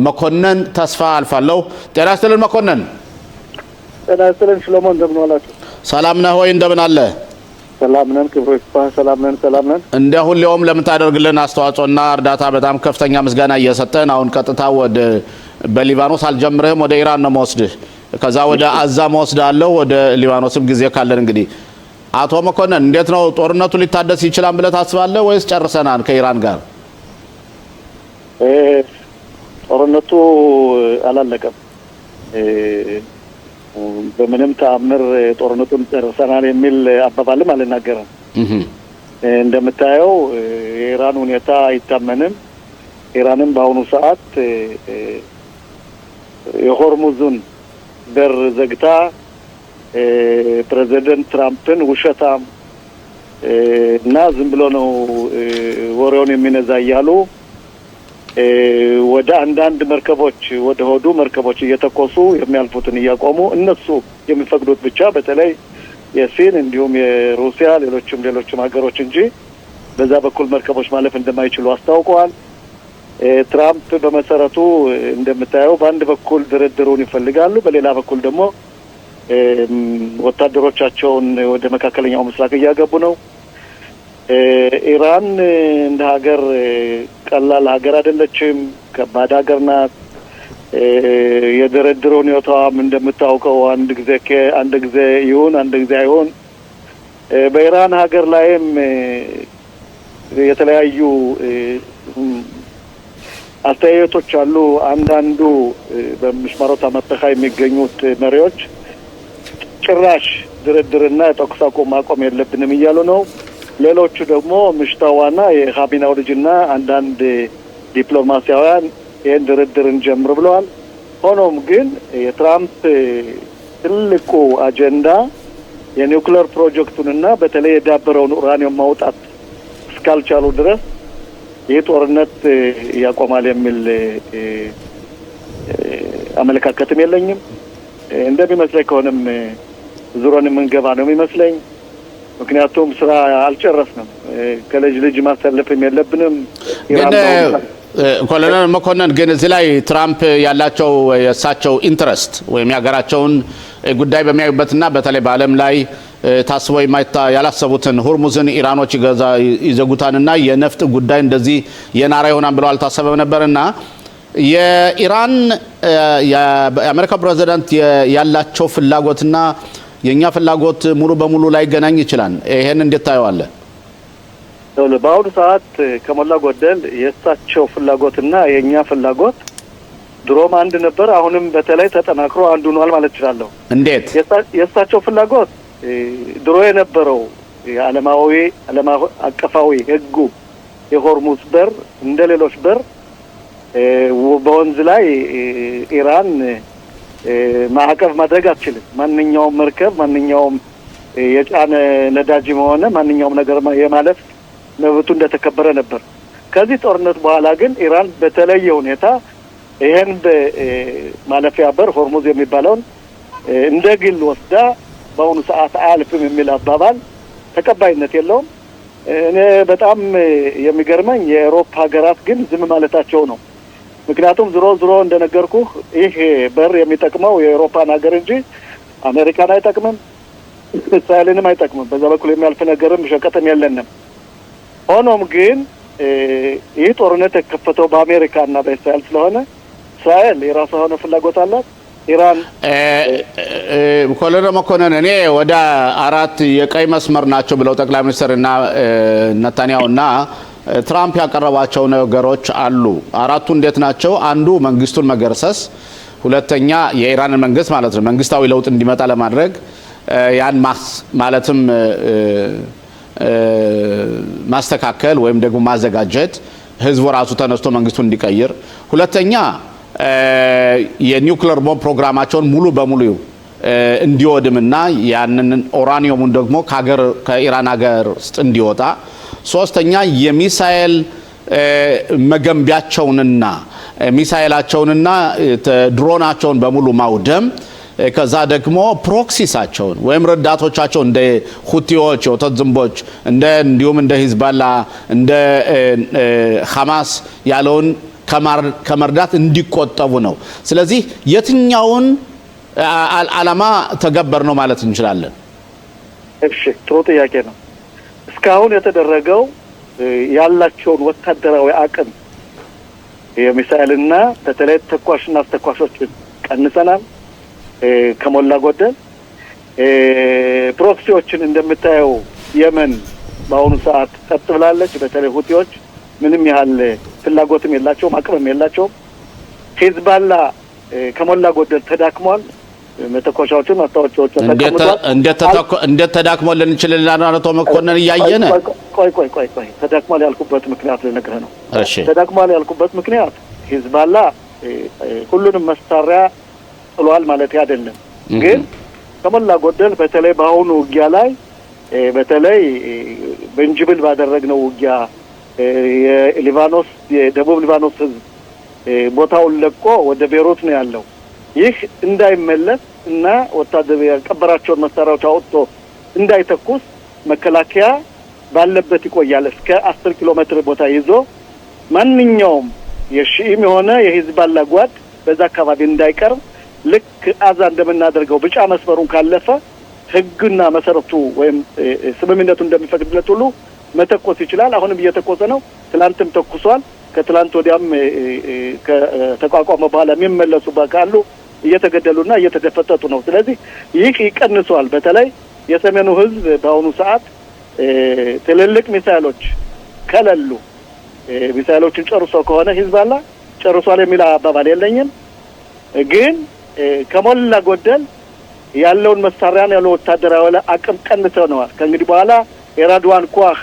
መኮንን ተስፋ አልፋለሁ። ጤና ይስጥልን መኮንን። ጤና ይስጥልን ሽሎሞን፣ እንደምን ዋላችሁ? ሰላም ነህ ወይ? እንደምን አለ? ሰላም ነን፣ ክብሩ ይስፋ። ሰላም ነን። እንደ ሁሌውም ለምታደርግልን አስተዋጽኦና እርዳታ በጣም ከፍተኛ ምስጋና እየሰጠን አሁን ቀጥታ ወደ በሊባኖስ አልጀምርህም፣ ወደ ኢራን ነው መወስድህ። ከዛ ወደ አዛም ወስዳለሁ፣ ወደ ሊባኖስም ጊዜ ካለን እንግዲህ። አቶ መኮንን እንዴት ነው ጦርነቱ ሊታደስ ይችላል ብለህ ታስባለህ ወይስ ጨርሰናል ከኢራን ጋር? ጦርነቱ አላለቀም። በምንም ተአምር ጦርነቱን ጨርሰናል የሚል አባባልም አልናገርም። እንደምታየው የኢራን ሁኔታ አይታመንም። ኢራንም በአሁኑ ሰዓት የሆርሙዝን በር ዘግታ ፕሬዚደንት ትራምፕን ውሸታም እና ዝም ብሎ ነው ወሬውን የሚነዛ እያሉ ወደ አንዳንድ መርከቦች ወደ ሆዱ መርከቦች እየተኮሱ የሚያልፉትን እያቆሙ እነሱ የሚፈቅዱት ብቻ በተለይ የሲን እንዲሁም የሩሲያ ሌሎችም ሀገሮች እንጂ በዛ በኩል መርከቦች ማለፍ እንደማይችሉ አስታውቀዋል። ትራምፕ በመሰረቱ እንደምታየው በአንድ በኩል ድርድሩን ይፈልጋሉ፣ በሌላ በኩል ደግሞ ወታደሮቻቸውን ወደ መካከለኛው ምስራቅ እያገቡ ነው። ኢራን እንደ ሀገር ቀላል ሀገር አይደለችም፣ ከባድ ሀገር ናት። የድርድር ሁኔታዋም እንደምታውቀው አንድ ጊዜ ይሁን አንድ ጊዜ አይሆን። በኢራን ሀገር ላይም የተለያዩ አስተያየቶች አሉ። አንዳንዱ በምሽማሮት አመጣካ የሚገኙት መሪዎች ጭራሽ ድርድርና የተኩስ አቁም ማቆም የለብንም እያሉ ነው። ሌሎቹ ደግሞ ምሽታዋና የኻሜኒው ልጅና አንዳንድ ዲፕሎማሲያውያን ይህን ድርድርን ጀምር ብለዋል። ሆኖም ግን የትራምፕ ትልቁ አጀንዳ የኒውክሌር ፕሮጀክቱንና በተለይ የዳበረውን ኡራኒየም ማውጣት እስካልቻሉ ድረስ ይህ ጦርነት ያቆማል የሚል አመለካከትም የለኝም። እንደሚመስለኝ ከሆነም ዙሮን የምንገባ ነው የሚመስለኝ። ምክንያቱም ስራ አልጨረስንም። ከልጅ ልጅ ማሰለፍም የለብንም። ግን ኮሎኔል መኮንን ግን እዚህ ላይ ትራምፕ ያላቸው የእሳቸው ኢንትረስት ወይም የሀገራቸውን ጉዳይ በሚያዩበትና በተለይ በዓለም ላይ ታስበው ያላሰቡትን ሆርሙዝን ኢራኖች ይዘጉታንና የነፍጥ ጉዳይ እንደዚህ የናራ ይሆናል ብለው አልታሰበም ነበርና የኢራን የአሜሪካ ፕሬዝዳንት ያላቸው ፍላጎትና የኛ ፍላጎት ሙሉ በሙሉ ላይ ገናኝ ይችላል። ይሄን እንዴት ታየዋለህ? በአሁኑ ሰዓት ከሞላ ጎደል የእሳቸው ፍላጎትና የኛ ፍላጎት ድሮም አንድ ነበር። አሁንም በተለይ ተጠናክሮ አንዱ ሆኗል ማለት እችላለሁ። እንዴት? የእሳቸው ፍላጎት ድሮ የነበረው ዓለም አቀፋዊ ሕጉ የሆርሙዝ በር እንደ ሌሎች በር በወንዝ ላይ ኢራን ማዕቀብ ማድረግ አትችልም። ማንኛውም መርከብ ማንኛውም የጫነ ነዳጅም ሆነ ማንኛውም ነገር የማለፍ መብቱ እንደተከበረ ነበር። ከዚህ ጦርነት በኋላ ግን ኢራን በተለየ ሁኔታ ይሄን በማለፊያ በር ሆርሙዝ የሚባለውን እንደ ግል ወስዳ በአሁኑ ሰዓት አያልፍም የሚል አባባል ተቀባይነት የለውም። እኔ በጣም የሚገርመኝ የአውሮፓ ሀገራት ግን ዝም ማለታቸው ነው። ምክንያቱም ዝሮ እንደነገርኩህ ይህ በር የሚጠቅመው የአውሮፓን ሀገር እንጂ አሜሪካን አይጠቅምም፣ እስራኤልንም አይጠቅምም። በዛ በኩል የሚያልፍ ነገርም ሸቀጥም የለንም። ሆኖም ግን ይህ ጦርነት የተከፈተው በአሜሪካና በእስራኤል ስለሆነ እስራኤል የራሷ የሆነ ፍላጎት አላት። ኢራን ኮሎኔል መኮንን እኔ ወደ 4 የቀይ መስመር ናቸው ብለው ጠቅላይ ሚኒስትርና ነታንያሁና ትራምፕ ያቀረባቸው ነገሮች አሉ። 4ቱ እንዴት ናቸው? አንዱ መንግስቱን መገርሰስ፣ ሁለተኛ የኢራንን መንግስት ማለት ነው መንግስታዊ ለውጥ እንዲመጣ ለማድረግ ያን ማለትም ማስተካከል ወይም ደግሞ ማዘጋጀት፣ ህዝቡ ራሱ ተነስቶ መንግስቱን እንዲቀይር፣ ሁለተኛ የኒውክሌር ቦምብ ፕሮግራማቸውን ሙሉ በሙሉ እንዲወድምና ያንን ኡራኒየሙን ደግሞ ከኢራን ሀገር ውስጥ እንዲወጣ፣ ሶስተኛ የሚሳኤል መገንቢያቸውንና ሚሳኤላቸውንና ድሮናቸውን በሙሉ ማውደም፣ ከዛ ደግሞ ፕሮክሲሳቸውን ወይም ረዳቶቻቸው እንደ ሁቲዎች የወተት ዝንቦች እንዲሁም እንደ ሂዝባላ እንደ ሐማስ ያለውን ከመርዳት እንዲቆጠቡ ነው። ስለዚህ የትኛውን ዓላማ ተገበር ነው ማለት እንችላለን? እሺ፣ ጥሩ ጥያቄ ነው። እስካሁን የተደረገው ያላቸውን ወታደራዊ አቅም የሚሳኤልና በተለይ ተኳሽና አስተኳሾችን ቀንሰናል ከሞላ ጎደል። ፕሮክሲዎችን እንደምታየው የመን በአሁኑ ሰዓት ቀጥ ብላለች። በተለይ ሁቲዎች ምንም ያህል ፍላጎትም የላቸውም፣ አቅምም የላቸውም። ሂዝባላ ከሞላ ጎደል ተዳክሟል። መተኮሻዎችን ማስታወቂያዎችን እንዴት ተዳክሟል እንችላለን አቶ መኮንን እያየነ ቆይ ተዳክሟል ያልኩበት ምክንያት ልነግርህ ነው። እሺ ተዳክሟል ያልኩበት ምክንያት ሂዝባላ ሁሉንም መሳሪያ ጥሏል ማለት አይደለም። ግን ከሞላ ጎደል በተለይ በአሁኑ ውጊያ ላይ በተለይ በእንጅብል ባደረግነው ውጊያ የሊባኖስ የደቡብ ሊባኖስ ህዝብ ቦታውን ለቆ ወደ ቤይሩት ነው ያለው። ይህ እንዳይመለስ እና ወታደር ያቀበራቸውን መሳሪያዎች አውጥቶ እንዳይተኩስ መከላከያ ባለበት ይቆያል። እስከ 10 ኪሎ ሜትር ቦታ ይዞ ማንኛውም የሺኢም የሆነ የሂዝባላ ጓድ በዛ አካባቢ እንዳይቀርብ ልክ አዛ እንደምናደርገው ብጫ መስመሩን ካለፈ ህግና መሰረቱ ወይም ስምምነቱ እንደሚፈቅድለት ሁሉ መተኮስ ይችላል። አሁንም እየተኮሰ ነው። ትላንትም ተኩሷል። ከትላንት ወዲያም ከተቋቋመ በኋላ የሚመለሱ በቃሉ እየተገደሉና እየተደፈጠጡ ነው። ስለዚህ ይህ ይቀንሷል። በተለይ የሰሜኑ ህዝብ በአሁኑ ሰዓት ትልልቅ ሚሳይሎች ከለሉ ሚሳይሎችን ጨርሶ ከሆነ ሂዝባላ ጨርሷል የሚል አባባል የለኝም። ግን ከሞላ ጎደል ያለውን መሳሪያን ያለው ወታደራዊ አቅም ቀንሰዋል። ከእንግዲህ በኋላ የራድዋን ኳህ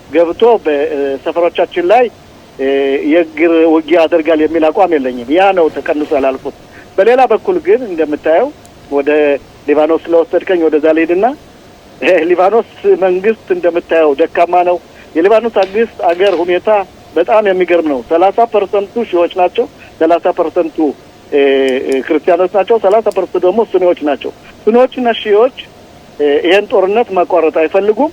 ገብቶ በሰፈሮቻችን ላይ የእግር ውጊያ ያደርጋል የሚል አቋም የለኝም። ያ ነው ተቀንሷል አልኩት። በሌላ በኩል ግን እንደምታየው ወደ ሊባኖስ ስለወሰድከኝ ወደዛ ልሄድና ሊባኖስ መንግስት እንደምታየው ደካማ ነው። የሊባኖስ አገር ሁኔታ በጣም የሚገርም ነው። 30% ሺዎች ናቸው፣ 30% ክርስቲያኖች ናቸው፣ 30% ደግሞ ሱኒዎች ናቸው። ሱኒዎችና ሺዎች ይሄን ጦርነት ማቋረጥ አይፈልጉም።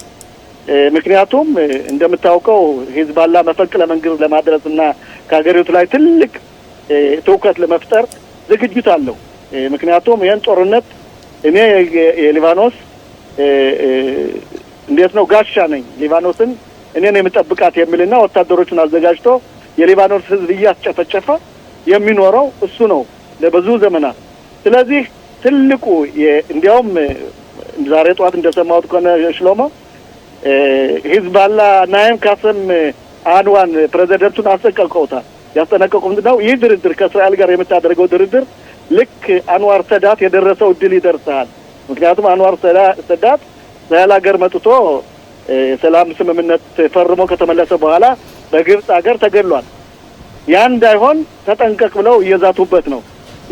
ምክንያቱም እንደምታውቀው ሂዝባላ መፈንቅለ መንግስት ለማድረስና ከሀገሪቱ ላይ ትልቅ ትውከት ለመፍጠር ዝግጅት አለው። ምክንያቱም ይሄን ጦርነት እኔ የሊባኖስ እንዴት ነው ጋሻ ነኝ፣ ሊባኖስን እኔ ነኝ የምጠብቃት የሚልና ወታደሮችን አዘጋጅቶ የሊባኖስ ህዝብ እያስጨፈጨፈ የሚኖረው እሱ ነው ለብዙ ዘመናት። ስለዚህ ትልቁ እንዲያውም ዛሬ ጠዋት እንደሰማሁት ከሆነ ሽሎሞ ሂዝባላ ናይም ካሰም አንዋን ፕሬዚደንቱን አስጠነቀቁታል። ያስጠነቀቁት ምንድነው? ይህ ድርድር ከእስራኤል ጋር የምታደርገው ድርድር ልክ አንዋር ሰዳት የደረሰው ድል ይደርሳል። ምክንያቱም አንዋር ሰዳት እስራኤል ሀገር መጥቶ ሰላም ስምምነት ፈርሞ ከተመለሰ በኋላ በግብጽ ሀገር ተገድሏል። ያ እንዳይሆን ተጠንቀቅ ብለው እየዛቱበት ነው።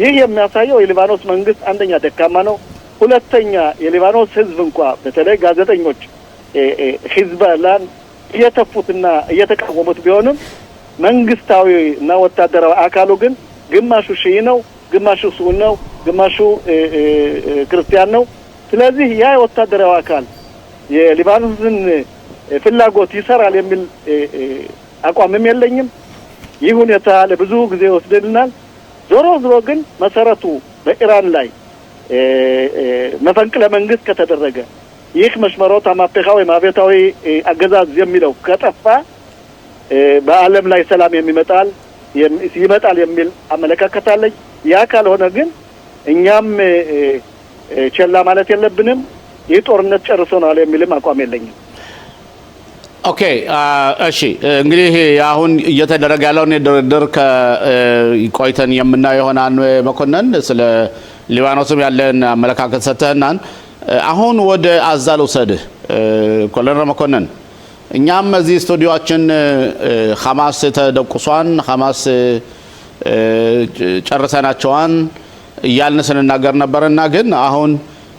ይህ የሚያሳየው የሊባኖስ መንግስት አንደኛ ደካማ ነው፣ ሁለተኛ የሊባኖስ ህዝብ እንኳን በተለይ ጋዜጠኞች ሂዝባላን እየተፉትና እየተቃወሙት ቢሆንም መንግስታዊ እና ወታደራዊ አካሉ ግን ግማሹ ሺኢ ነው፣ ግማሹ ሱኒ ነው፣ ግማሹ ክርስቲያን ነው። ስለዚህ ያ ወታደራዊ አካል የሊባኖስን ፍላጎት ይሰራል የሚል አቋምም የለኝም። ይህ ሁኔታ ለብዙ ጊዜ ወስደናል። ዞሮ ግን መሰረቱ በኢራን ላይ መፈንቅለ መንግስት ከተደረገ ይህ መስመሮት አማፔካው የማቤታዊ አገዛዝ የሚለው ከጠፋ በአለም ላይ ሰላም ይመጣል የሚል አመለካከት አለኝ። ያ ካልሆነ ግን እኛም ቸላ ማለት የለብንም። ይህ ጦርነት ጨርሶናል የሚልም አቋም የለኝም። ኦኬ እሺ፣ እንግዲህ አሁን እየተደረገ ያለውን ድርድር ቆይተን የምናየው ይሆናል። መኮንን ስለ ሊባኖስም ያለን አመለካከት ሰጥተህናል። አሁን ወደ አዛ ልውሰድህ ኮሎኔል መኮንን። እኛም እዚህ ስቱዲዮአችን ሐማስ ተደቁሷን፣ ሐማስ ጨርሰናቸዋን እያልን ስንናገር ነበርና ግን አሁን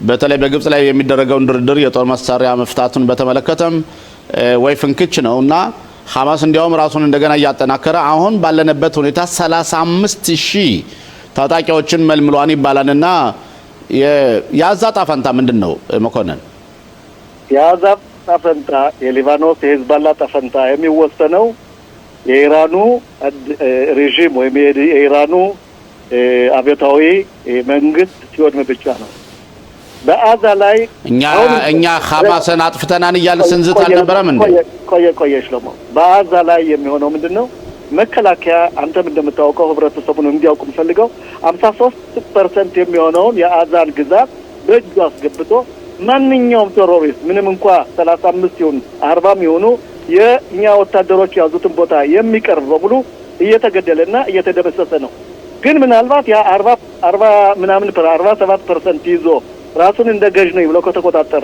በተለይ በግብጽ ላይ የሚደረገውን ድርድር የጦር መሳሪያ መፍታቱን በተመለከተም ወይ ፍንክች ነውና ሐማስ እንዲያውም ራሱን እንደገና እያጠናከረ አሁን ባለነበት ሁኔታ 35,000 ታጣቂዎችን መልምሏን ይባላልና የአዛ ጣፈንታ ምንድነው መኮንን? የአዛ ጣፈንታ የሊባኖስ የሂዝባላ ጣፈንታ የሚወሰነው የኢራኑ ሬጂም ወይም የኢራኑ አብዮታዊ መንግስት ሲወድም ብቻ ነው። በአዛ ላይ እኛ ሐማስን አጥፍተናን እያልን ስንዝት አልነበረም እንዴ? ቆየ ሽሎሞ። በአዛ ላይ የሚሆነው ምንድነው? መከላከያ አንተም እንደምታውቀው ህብረተሰቡን እንዲያውቁ ፈልገው 53% የሚሆነውን የአዛን ግዛት በእጁ አስገብቶ ማንኛውም ቴሮሪስት ምንም እንኳን 35 ይሁን 40 ይሁኑ የኛ ወታደሮች ያዙትን ቦታ የሚቀርብ በሙሉ እየተገደለና እየተደመሰሰ ነው። ግን ምናልባት ያ 47% ይዞ ራሱን እንደ ገዥ ነው ብሎ ከተቆጣጠረ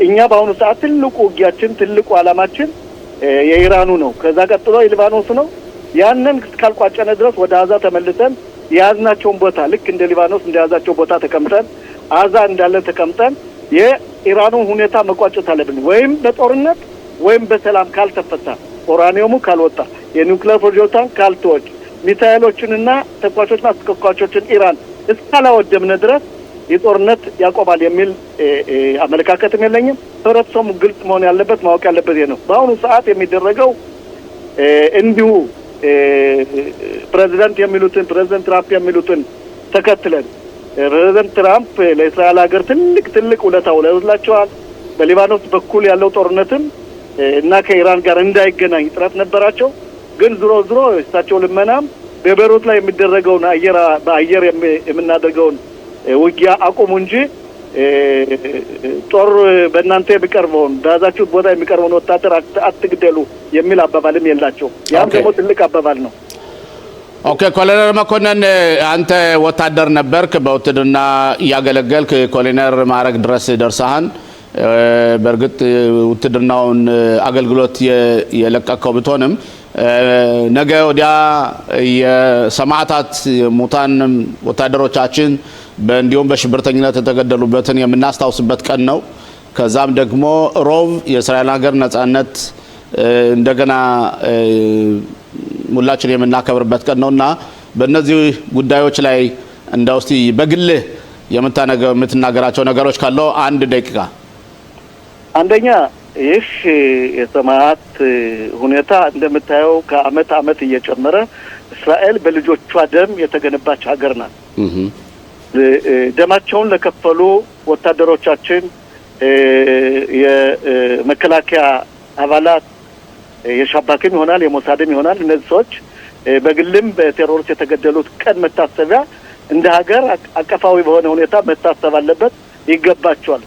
እኛ በአሁኑ ሰዓት ትልቁ ውጊያችን ትልቁ ዓላማችን የኢራኑ ነው። ከዛ ቀጥሎ የሊባኖስ ነው። ያንን እስካልቋጨነ ድረስ ወደ አዛ ተመልሰን የያዝናቸውን ቦታ ልክ እንደ ሊባኖስ እንደያዛቸው ቦታ ተቀምጠን አዛ እንዳለ ተቀምጠን የኢራኑን ሁኔታ መቋጨት አለብን። ወይም በጦርነት ወይም በሰላም ካልተፈታ፣ ኡራኒየሙ ካልወጣ፣ የኒውክሌር ፕሮጀክቷን ካልተወች፣ ሚሳኤሎችንና ተኳሾችና አስከኳቾችን ኢራን እስካላወደምነ ድረስ የጦርነት ያቆማል የሚል አመለካከትም የለኝም። ህብረተሰቡ ግልጽ መሆን ያለበት ማወቅ ያለበት ነው። በአሁኑ ሰዓት የሚደረገው እንዲሁ ፕሬዚዳንት ትራምፕ የሚሉትን ተከትለን ፕሬዚዳንት ትራምፕ ለእስራኤል ሀገር ትልቅ ውለታ ውለውላቸዋል። በሊባኖስ በኩል ያለው ጦርነትም እና ከኢራን ጋር እንዳይገናኝ ጥረት ነበራቸው። ግን ዝሮ እሳቸው ልመናም በቤይሩት ላይ የሚደረገውን በአየር የምናደርገውን ውጊያ አቁሙ እንጂ ጦር በእናንተ የሚቀርበውን በያዛችሁት ቦታ የሚቀርበውን ወታደር አትግደሉ የሚል አባባልም የላቸው። ያም ደግሞ ትልቅ አባባል ነው። ኦኬ ኮሎኔል መኮንን አንተ ወታደር ነበርክ፣ በውትድርና እያገለገልክ ኮሎኔል ማዕረግ ድረስ ደርሰሃን። በእርግጥ ውትድርናውን አገልግሎት የለቀቀው ብትሆንም ነገ ወዲያ የሰማዕታት ሙታን ወታደሮቻችን እንዲሁም በሽብርተኝነት የተገደሉበትን የምናስታውስበት ቀን ነው። ከዛም ደግሞ ሮብ የእስራኤል ሀገር ነጻነት እንደገና ሁላችን የምናከብርበት ቀን ነውና በእነዚህ ጉዳዮች ላይ እንደው እስቲ በግልህ የምትናገራቸው ነገሮች ካለው 1 ደቂቃ። አንደኛ ይህ የሰማዕት ሁኔታ እንደምታየው ከአመት አመት እየጨመረ እስራኤል በልጆቿ ደም የተገነባች ሀገር ናት። ደማቸውን ለከፈሉ ወታደሮቻችን፣ የመከላከያ አባላት፣ የሻባክም ይሆናል የሞሳድም ይሆናል እነዚህ ሰዎች በግልም በቴሮሪስት የተገደሉት ቀን መታሰቢያ እንደ ሀገር አቀፋዊ በሆነ ሁኔታ መታሰብ አለበት፣ ይገባቸዋል።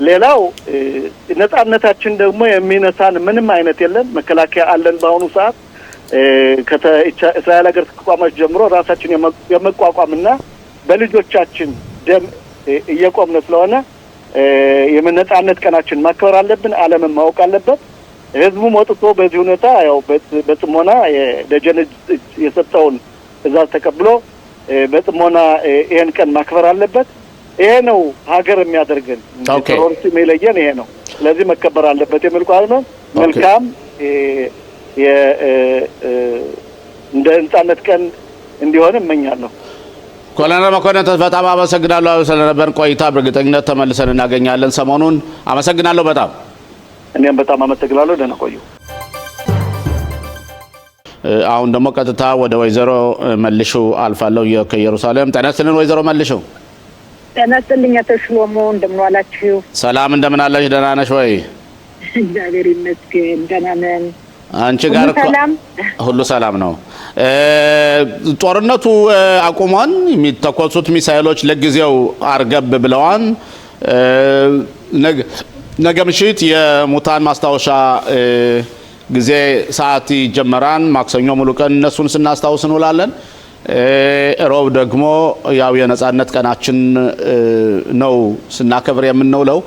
ሌላው ነጻነታችን ደግሞ የሚነሳን ምንም አይነት የለም። መከላከያ አለን። በአሁኑ ሰዓት ከእስራኤል ሀገር ተቋማት ጀምሮ ራሳችን የመቋቋምና በልጆቻችን ደም እየቆምን ስለሆነ የነጻነት ቀናችን ማክበር አለብን። ዓለምን ማወቅ አለበት። ህዝቡም ወጥቶ በዚህ ሁኔታ ያው በጥሞና የደጀን የሰጠውን ትዕዛዝ ተቀብሎ በጥሞና ይሄን ቀን ማክበር አለበት። ይሄ ነው ሀገር የሚያደርገን። ቴሮሪስት የሚለየን ይሄ ነው። ስለዚህ መከበር አለበት የሚል ቃል ነው። መልካም እንደ ነጻነት ቀን እንዲሆን እመኛለሁ። ኮሎኔል መኮንን በጣም አመሰግናለሁ ስለነበረን ቆይታ። በእርግጠኝነት ተመልሰን እናገኛለን ሰሞኑን። አመሰግናለሁ በጣም። እኔም በጣም አመሰግናለሁ። ደህና ቆዩ። አሁን ደግሞ ቀጥታ ወደ ወይዘሮ መልሹ አልፋለሁ ከኢየሩሳሌም። ጤና ይስጥልን ወይዘሮ መልሹ። ጤና ይስጥልኝ አቶ ሽሎሞ፣ እንደምን ዋላችሁ? ሰላም፣ እንደምን አለሽ? ደህና ነሽ ወይ? እግዚአብሔር ይመስገን ደህና ነን። አንቺ ጋር ሁሉ ሰላም ነው? ጦርነቱ አቁሟን፣ የሚተኮሱት ሚሳኤሎች ለጊዜው አርገብ ብለዋን። ነገ ምሽት የሙታን ማስታወሻ ጊዜ ሰዓት ይጀመራል። ማክሰኞ ሙሉ ቀን እነሱን ስናስታውስ እንውላለን። ሮብ ደግሞ ያው የነጻነት ቀናችን ነው ስናከብር የምንውለው።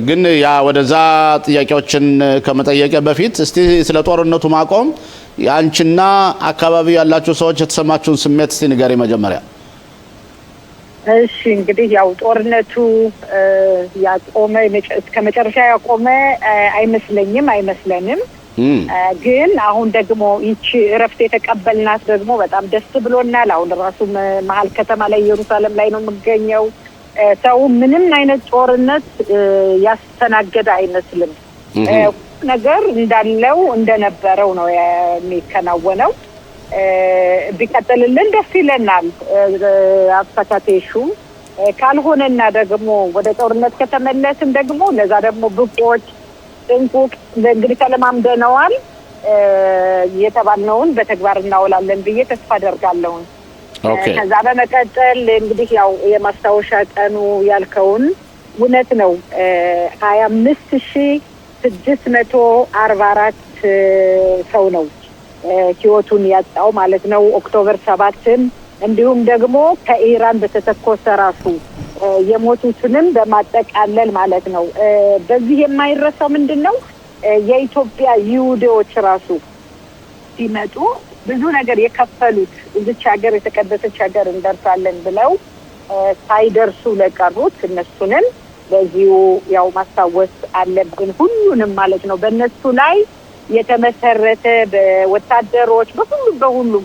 ግን ያ ወደዛ ጥያቄዎችን ከመጠየቅ በፊት እስቲ ስለ ጦርነቱ ማቆም ያንቺና አካባቢ ያላችሁ ሰዎች የተሰማችሁን ስሜት እስቲ ንገሪ መጀመሪያ። እሺ እንግዲህ ያው ጦርነቱ ያቆመ እስከ መጨረሻ ያቆመ አይመስለንም። ግን አሁን ደግሞ ይቺ እረፍት የተቀበልናት ደግሞ በጣም ደስ ብሎናል። አሁን ራሱ መሀል ከተማ ላይ ኢየሩሳሌም ላይ ነው የምገኘው። ሰው ምንም አይነት ጦርነት ያስተናገደ አይመስልም። ነገር እንዳለው እንደነበረው ነው የሚከናወነው። ቢቀጥልልን ደስ ይለናል። አፈታቴሹ ካልሆነና ደግሞ ወደ ጦርነት ከተመለስን ደግሞ ለዛ ደግሞ ብቆች ጥንቁቅ እንግዲህ ተለማምደነዋል። የተባልነውን በተግባር እናውላለን ብዬ ተስፋ አደርጋለሁ። ከዛ በመቀጠል እንግዲህ ያው የማስታወሻ ቀኑ ያልከውን እውነት ነው። 25,000 644 ሰው ነው ህይወቱን ያጣው ማለት ነው። ኦክቶበር 7ም እንዲሁም ደግሞ ከኢራን በተተኮሰ ራሱ የሞቱትንም በማጠቃለል ማለት ነው። በዚህ የማይረሳው ምንድነው የኢትዮጵያ ይሁዶች ራሱ ሲመጡ ብዙ ነገር የከፈሉት እዚች ሀገር የተቀደሰች ሀገር እንደርሳለን ብለው ሳይደርሱ ለቀሩት እነሱንም በዚሁ ያው ማስታወስ አለብን ሁሉንም ማለት ነው። በእነሱ ላይ የተመሰረተ በወታደሮች በሁሉም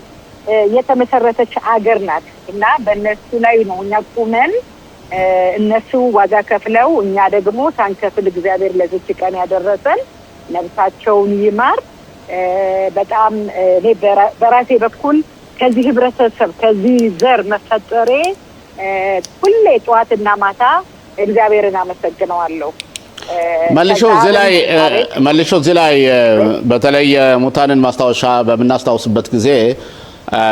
የተመሰረተች ሀገር ናት እና በእነሱ ላይ ነው እኛ ቁመን እነሱ ዋጋ ከፍለው እኛ ደግሞ ሳንከፍል እግዚአብሔር ለዚች ቀን ያደረሰን ነፍሳቸውን ይማር። በጣም እኔ በራሴ በኩል ከዚህ ህብረተሰብ ከዚህ ዘር መፈጠሬ ሁሌ ጠዋትና ማታ እግዚአብሔርን አመሰግነዋለሁ። መልሾ እዚህ ላይ በተለይ ሙታንን ማስታወሻ በምናስታውስበት ጊዜ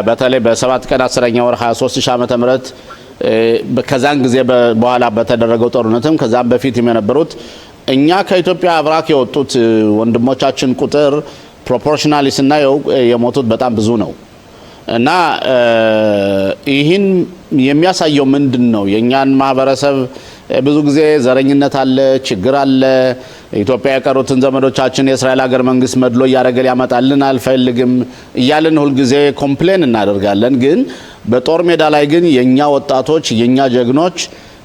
በተለይ በ7 ቀን 10ኛ ወር 23 ዓመተ ምህረት ከዛን ጊዜ በኋላ በተደረገው ጦርነትም ከዛም በፊት የነበሩት እኛ ከኢትዮጵያ አብራክ የወጡት ወንድሞቻችን ቁጥር ፕሮፖርሽናሊ ስናየው የሞቱት በጣም ብዙ ነው እና ይህን የሚያሳየው ምንድነው? የኛን ማህበረሰብ ብዙ ጊዜ ዘረኝነት አለ፣ ችግር አለ። ኢትዮጵያ የቀሩትን ዘመዶቻችን የእስራኤል ሀገር መንግስት መድሎ እያደረገ ያመጣልን አልፈልግም እያልን ሁሉ ጊዜ ኮምፕሌን እናደርጋለን። ግን በጦር ሜዳ ላይ ግን የኛ ወጣቶች የኛ ጀግኖች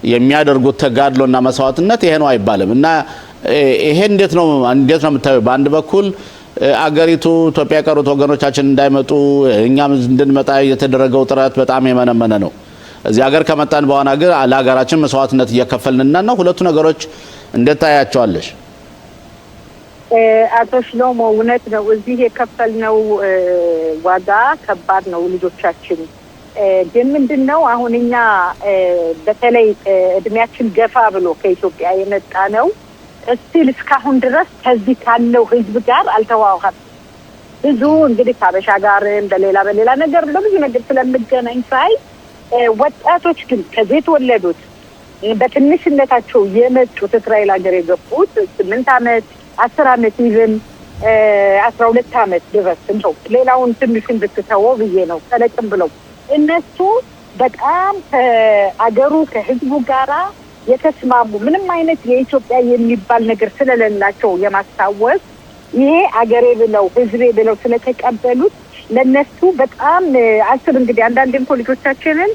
የሚያደርጉት ተጋድሎና መስዋዕትነት ይሄ ነው አይባልም እና ይሄ እንዴት ነው የምታየው? በአንድ በኩል አገሪቱ ኢትዮጵያ የቀሩት ወገኖቻችን እንዳይመጡ እኛም እንድንመጣ የተደረገው ጥረት በጣም የመነመነ ነው። እዚህ ሀገር ከመጣን በኋላ ግን ለሀገራችን መስዋዕትነት እየከፈልንና ነው። ሁለቱ ነገሮች እንዴት ታያቸዋለሽ? አቶ ሽሎሞ እውነት ነው። እዚህ የከፈልነው ዋጋ ከባድ ነው። ልጆቻችን ግን ምንድነው አሁን እኛ በተለይ እድሜያችን ገፋ ብሎ ከኢትዮጵያ የመጣ ነው እስቲል እስካሁን ድረስ ከዚህ ካለው ህዝብ ጋር አልተዋወቅም። ብዙ እንግዲህ ከአበሻ ጋርም በሌላ ነገር በብዙ ነገር ስለምገናኝ ሳይ ወጣቶች ግን ከዚህ የተወለዱት በትንሽነታቸው የመጡት እስራኤል ሀገር የገቡት 8 ዓመት 10 ዓመት ይዘን 12 ዓመት ድረስ ነው። ሌላውን ትንሽን ብትተወው ብዬ ነው ተለቅም ብለው እነሱ በጣም ከአገሩ ከህዝቡ ጋራ የተስማሙ ምንም አይነት የኢትዮጵያ የሚባል ነገር ስለሌላቸው የማስታወስ ይሄ አገሬ ብለው ህዝቤ ብለው ስለተቀበሉት ለነሱ በጣም አስብ እንግዲህ አንዳንዴም ልጆቻችንን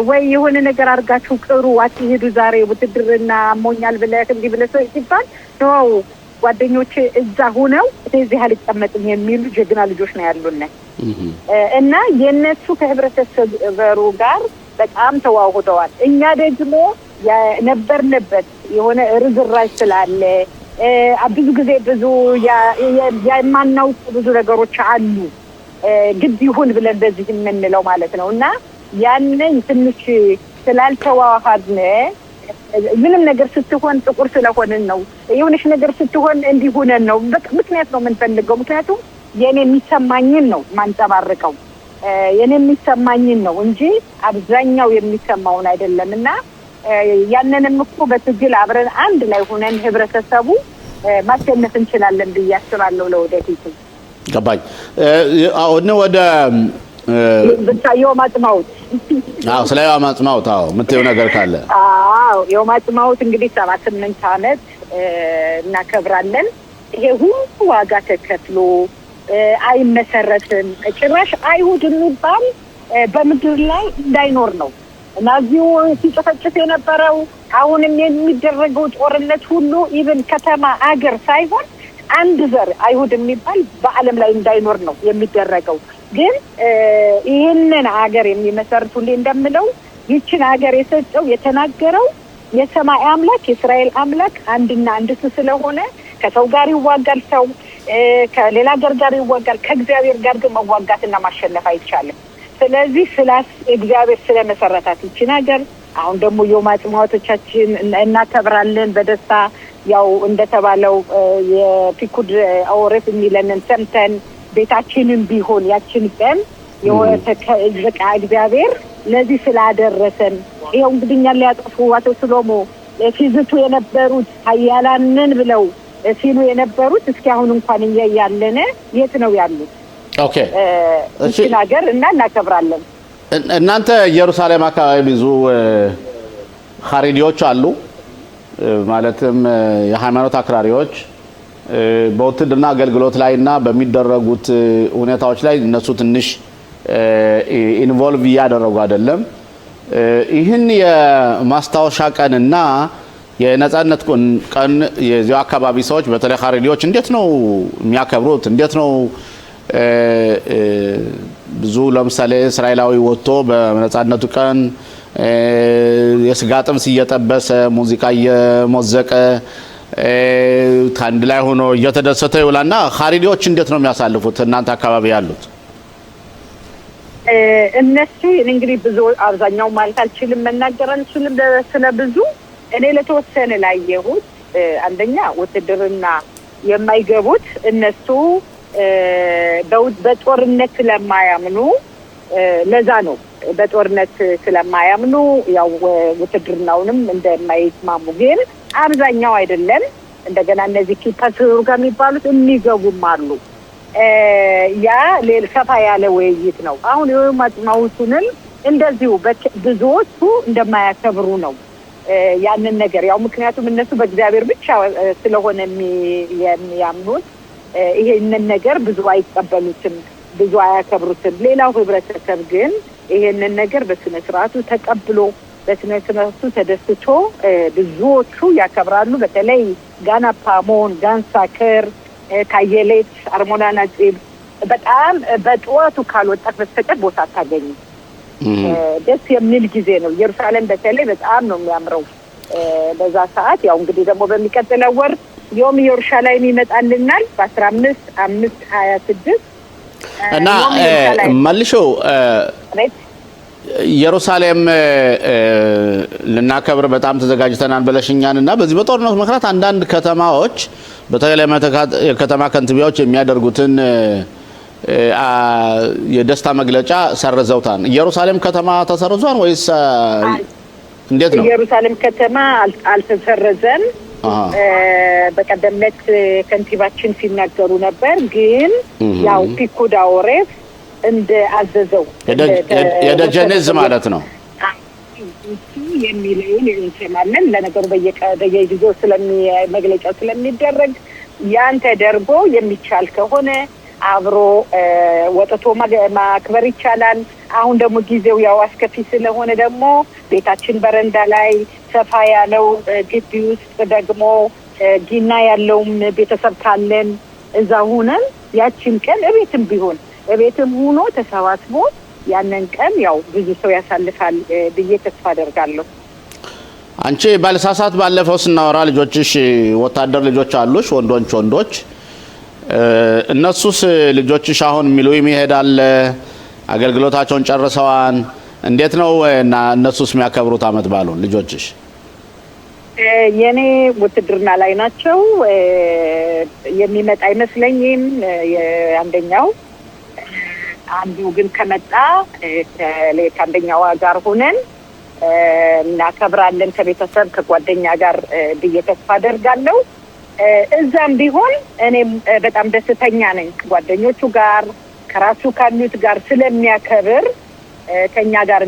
ወይ የሆነ ነገር አድርጋችሁ ቅሩ አትሄዱ ዛሬ ውትድርና አሞኛል ብለህ እንዲህ ብለህ ሲባል ነው ጓደኞቼ እዛ ሆነው እዚህ አልቀመጥም የሚሉ ጀግና ልጆች ነው ያሉን እና የነሱ ከህብረተሰቡ ጋር በጣም ተዋውደዋል። እኛ ደግሞ የነበርንበት የሆነ ርዝራዥ ስላለ ብዙ ጊዜ ብዙ የማናውቅ ብዙ ነገሮች አሉ ግድ ይሁን ብለን በዚህ የምንለው ማለት ነው እና ያንን ትንሽ ስላልተዋሃድን ምንም ነገር ስትሆን ጥቁር ስለሆንን ነው የሆነሽ ነገር ስትሆን እንዲሆነን ነው ምክንያት ነው የምንፈልገው። ምክንያቱም የኔ የሚሰማኝን ነው ማንጸባርቀው የኔ የሚሰማኝን ነው እንጂ አብዛኛው የሚሰማውን አይደለምና ያንንም እኮ በትግል አብረን አንድ ላይ ሆነን ህብረተሰቡ ማሸነፍ እንችላለን ብዬ አስባለሁ። ለወደፊት ገባኝ። አሁን ወደ የውም አጥማውት ስለ የውም አጥማውት የምትይው ነገር ካለ? የውም አጥማውት እንግዲህ 78 ዓመት እናከብራለን። ይሄ ሁሉ ዋጋ ተከፍሎ አይመሰረትም። ጭራሽ አይሁድ የሚባል በምድር ላይ እንዳይኖር ነው ናዚው ሲጨፈጭፍ የነበረው። አሁንም የሚደረገው ጦርነት ሁሉ ኢቭን ከተማ አገር ሳይሆን አንድ ዘር አይሁድ የሚባል በዓለም ላይ እንዳይኖር ነው የሚደረገው። ግን ይህንን ሀገር የሚመሰርቱልኝ እንደምለው ይችን ሀገር የሰጠው የተናገረው የሰማይ አምላክ የእስራኤል አምላክ አንድና አንድ ስለሆነ ከሰው ጋር ይዋጋል፣ ሰው ከሌላ ሀገር ጋር ይዋጋል። ከእግዚአብሔር ጋር ግን መዋጋትና ማሸነፍ አይቻልም። ስለዚህ እግዚአብሔር ስለመሰረታት ይችን ሀገር አሁን ደግሞ የውም አጥማውቶቻችን እናከብራለን በደስታ ያው እንደተባለው የፒኩድ አውሬት የሚለንን ሰምተን ቤታችንን ቢሆን ያችን ቀን የወተከ እግዚአብሔር ለዚህ ስላደረሰን ይሄው እንግዲህ እኛን ሊያጠፉ አቶ ሰሎሞ ፊዝቱ የነበሩት ኃያላንን ብለው ሲሉ የነበሩት እስኪ አሁን እንኳን ያለነ የት ነው ያሉት? ኦኬ እሺ ነገር እና እናከብራለን። እናንተ ኢየሩሳሌም አካባቢ ብዙ ኻሪዲዎች አሉ ማለትም የሃይማኖት አክራሪዎች በውትድርና አገልግሎት ላይና በሚደረጉት ሁኔታዎች ላይ እነሱ ትንሽ ኢንቮልቭ ያደረጉ አይደለም። ይህን የማስታወሻ ቀንና የነጻነት ቀን የዚያው አካባቢ ሰዎች በተለይ ኻሪዲዎች እንዴት ነው የሚያከብሩት? እንዴት ነው ብዙ ለምሳሌ እስራኤላዊ ወጥቶ በነጻነቱ ቀን የስጋ ጥብስ እየጠበሰ ሙዚቃ እየሞዘቀ ከአንድ ላይ ሆኖ እየተደሰተ ይውላልና ኻሪዲዎች እንዴት ነው የሚያሳልፉት እናንተ አካባቢ ያሉት? እነሱ እንግዲህ ብዙ አብዛኛው ማለት አልችልም መናገር አልችልም ስለ ብዙ እኔ ለተወሰነ ላየሁት አንደኛ ውትድርና የማይገቡት እነሱ በጦርነት ስለማያምኑ ለዛ ነው በጦርነት ስለማያምኑ ያው ውትድርናውንም እንደማይስማሙ ግን አብዛኛው አይደለም። እንደገና እነዚህ ኪፓስሩ ጋር የሚባሉት የሚገቡም አሉ። ያ ሰፋ ያለ ውይይት ነው። አሁን የማጥማውቱንም እንደዚሁ ብዙዎቹ እንደማያከብሩ ነው ያንን ነገር ያው ምክንያቱም እነሱ በእግዚአብሔር ብቻ ስለሆነ የሚያምኑት ይሄንን ነገር ብዙ አይቀበሉትም፣ ብዙ አያከብሩትም። ሌላው ህብረተሰብ ግን ይሄንን ነገር በስነ ስርዓቱ ተቀብሎ በስነ ስርዓቱ ተደስቶ ብዙዎቹ ያከብራሉ። በተለይ ጋና ፓሞን፣ ጋንሳከር፣ ታየሌት፣ አርሞና ናጺብ በጣም በጠዋቱ ካልወጣት በስተቀር ቦታ አታገኙ። ደስ የሚል ጊዜ ነው። ኢየሩሳሌም በተለይ በጣም ነው የሚያምረው በዛ ሰዓት። ያው እንግዲህ ደግሞ በሚቀጥለው ወር ዮም ኢየሩሳሌም ይመጣልናል በ15/5/26 እና መልሾ ኢየሩሳሌም ልናከብር በጣም ተዘጋጅተናል ብለሽኛል እና በዚህ በጦርነቱ ምክንያት አንዳንድ ከተማዎች በተለይ የከተማ ከንቲባዎች የሚያደርጉትን የደስታ መግለጫ ሰርዘውታል። ኢየሩሳሌም ከተማ ተሰርዟል ወይስ እንዴት ነው? ኢየሩሳሌም ከተማ አልተሰረዘም። በቀደም ዕለት ከንቲባችን ሲናገሩ ነበር። ግን ያው ፒኩድ አውሬፍ እንደ አዘዘው የደጀንዝ ማለት ነው የሚለውን እንሰማለን። ለነገሩ በየጊዜው መግለጫው ስለሚደረግ ያን ተደርጎ የሚቻል ከሆነ አብሮ ወጥቶ ማክበር ይቻላል። አሁን ደግሞ ጊዜው ያው አስከፊ ስለሆነ ደግሞ ቤታችን በረንዳ ላይ ሰፋ ያለው ግቢ ውስጥ ደግሞ ጊና ያለውም ቤተሰብ ካለን እዛ ሆነን ያችን ቀን እቤትም ሆኖ ተሰባስቦ ያንን ቀን ያው ብዙ ሰው ያሳልፋል ብዬ ተስፋ አደርጋለሁ። አንቺ ባልሳሳት ባለፈው ስናወራ ልጆችሽ ወታደር ልጆች አሉሽ ወንዶች እነሱስ ልጆችሽ አሁን ሚሊዮን ይሄዳል አገልግሎታቸውን ጨርሰዋል። እንዴት ነው እና እነሱስ የሚያከብሩት አመት ባሉን ልጆችሽ? የኔ ውትድርና ላይ ናቸው። የሚመጣ አይመስለኝም አንደኛው። አንዱ ግን ከመጣ ከአንደኛው ጋር ሆነን እናከብራለን ከቤተሰብ ከጓደኛ ጋር ብዬ ተስፋ አደርጋለሁ። እዛም ቢሆን እኔም በጣም ደስተኛ ነኝ። ጓደኞቹ ጋር ከራሱ ካሉት ጋር ስለሚያከብር ከኛ ጋር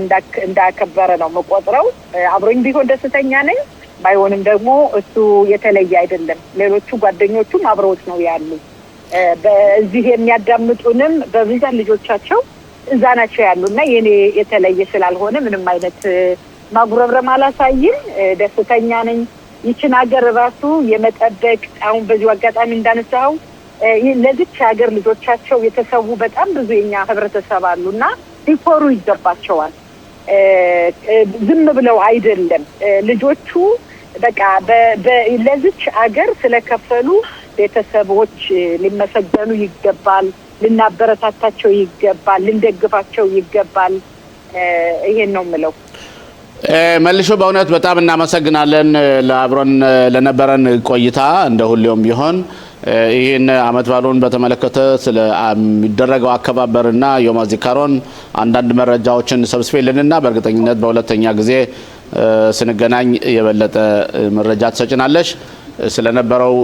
እንዳከበረ ነው መቆጥረው። አብሮኝ ቢሆን ደስተኛ ነኝ። ባይሆንም ደግሞ እሱ የተለየ አይደለም። ሌሎቹ ጓደኞቹም አብረውት ነው ያሉ። በዚህ የሚያዳምጡንም በብዛት ልጆቻቸው እዛ ናቸው ያሉና የኔ የተለየ ስላልሆነ ምንም አይነት ማጉረምረም አላሳይም። ደስተኛ ነኝ። ይችን ሀገር ራሱ የመጠበቅ አሁን በዚሁ አጋጣሚ እንዳነሳው ለዚች ሀገር ልጆቻቸው የተሰዉ በጣም ብዙ የኛ ህብረተሰብ አሉና ሊኮሩ ይገባቸዋል። ዝም ብለው አይደለም ልጆቹ በቃ ለዚች ሀገር ስለከፈሉ ቤተሰቦች ሊመሰገኑ ይገባል፣ ልናበረታታቸው ይገባል፣ ልንደግፋቸው ይገባል። ይሄን ነው የምለው። መልሾ በእውነት በጣም እናመሰግናለን ለአብሮን ለነበረን ቆይታ። እንደ ሁሌውም ቢሆን ይህን አመት ባሉን በተመለከተ ስለሚደረገው አከባበርና ዮም ዚካሮን አንዳንድ መረጃዎችን ሰብስቤልንና በእርግጠኝነት በሁለተኛ ጊዜ ስንገናኝ የበለጠ መረጃ ትሰጭናለሽ። ስለነበረው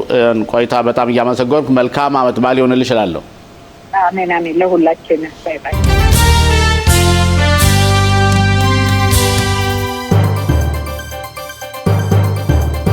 ቆይታ በጣም እያመሰገንኩ መልካም ዓመት በዓል ይሁንልሽ እላለሁ። አሜን አሜን። ለሁላችንም ባይ ባይ።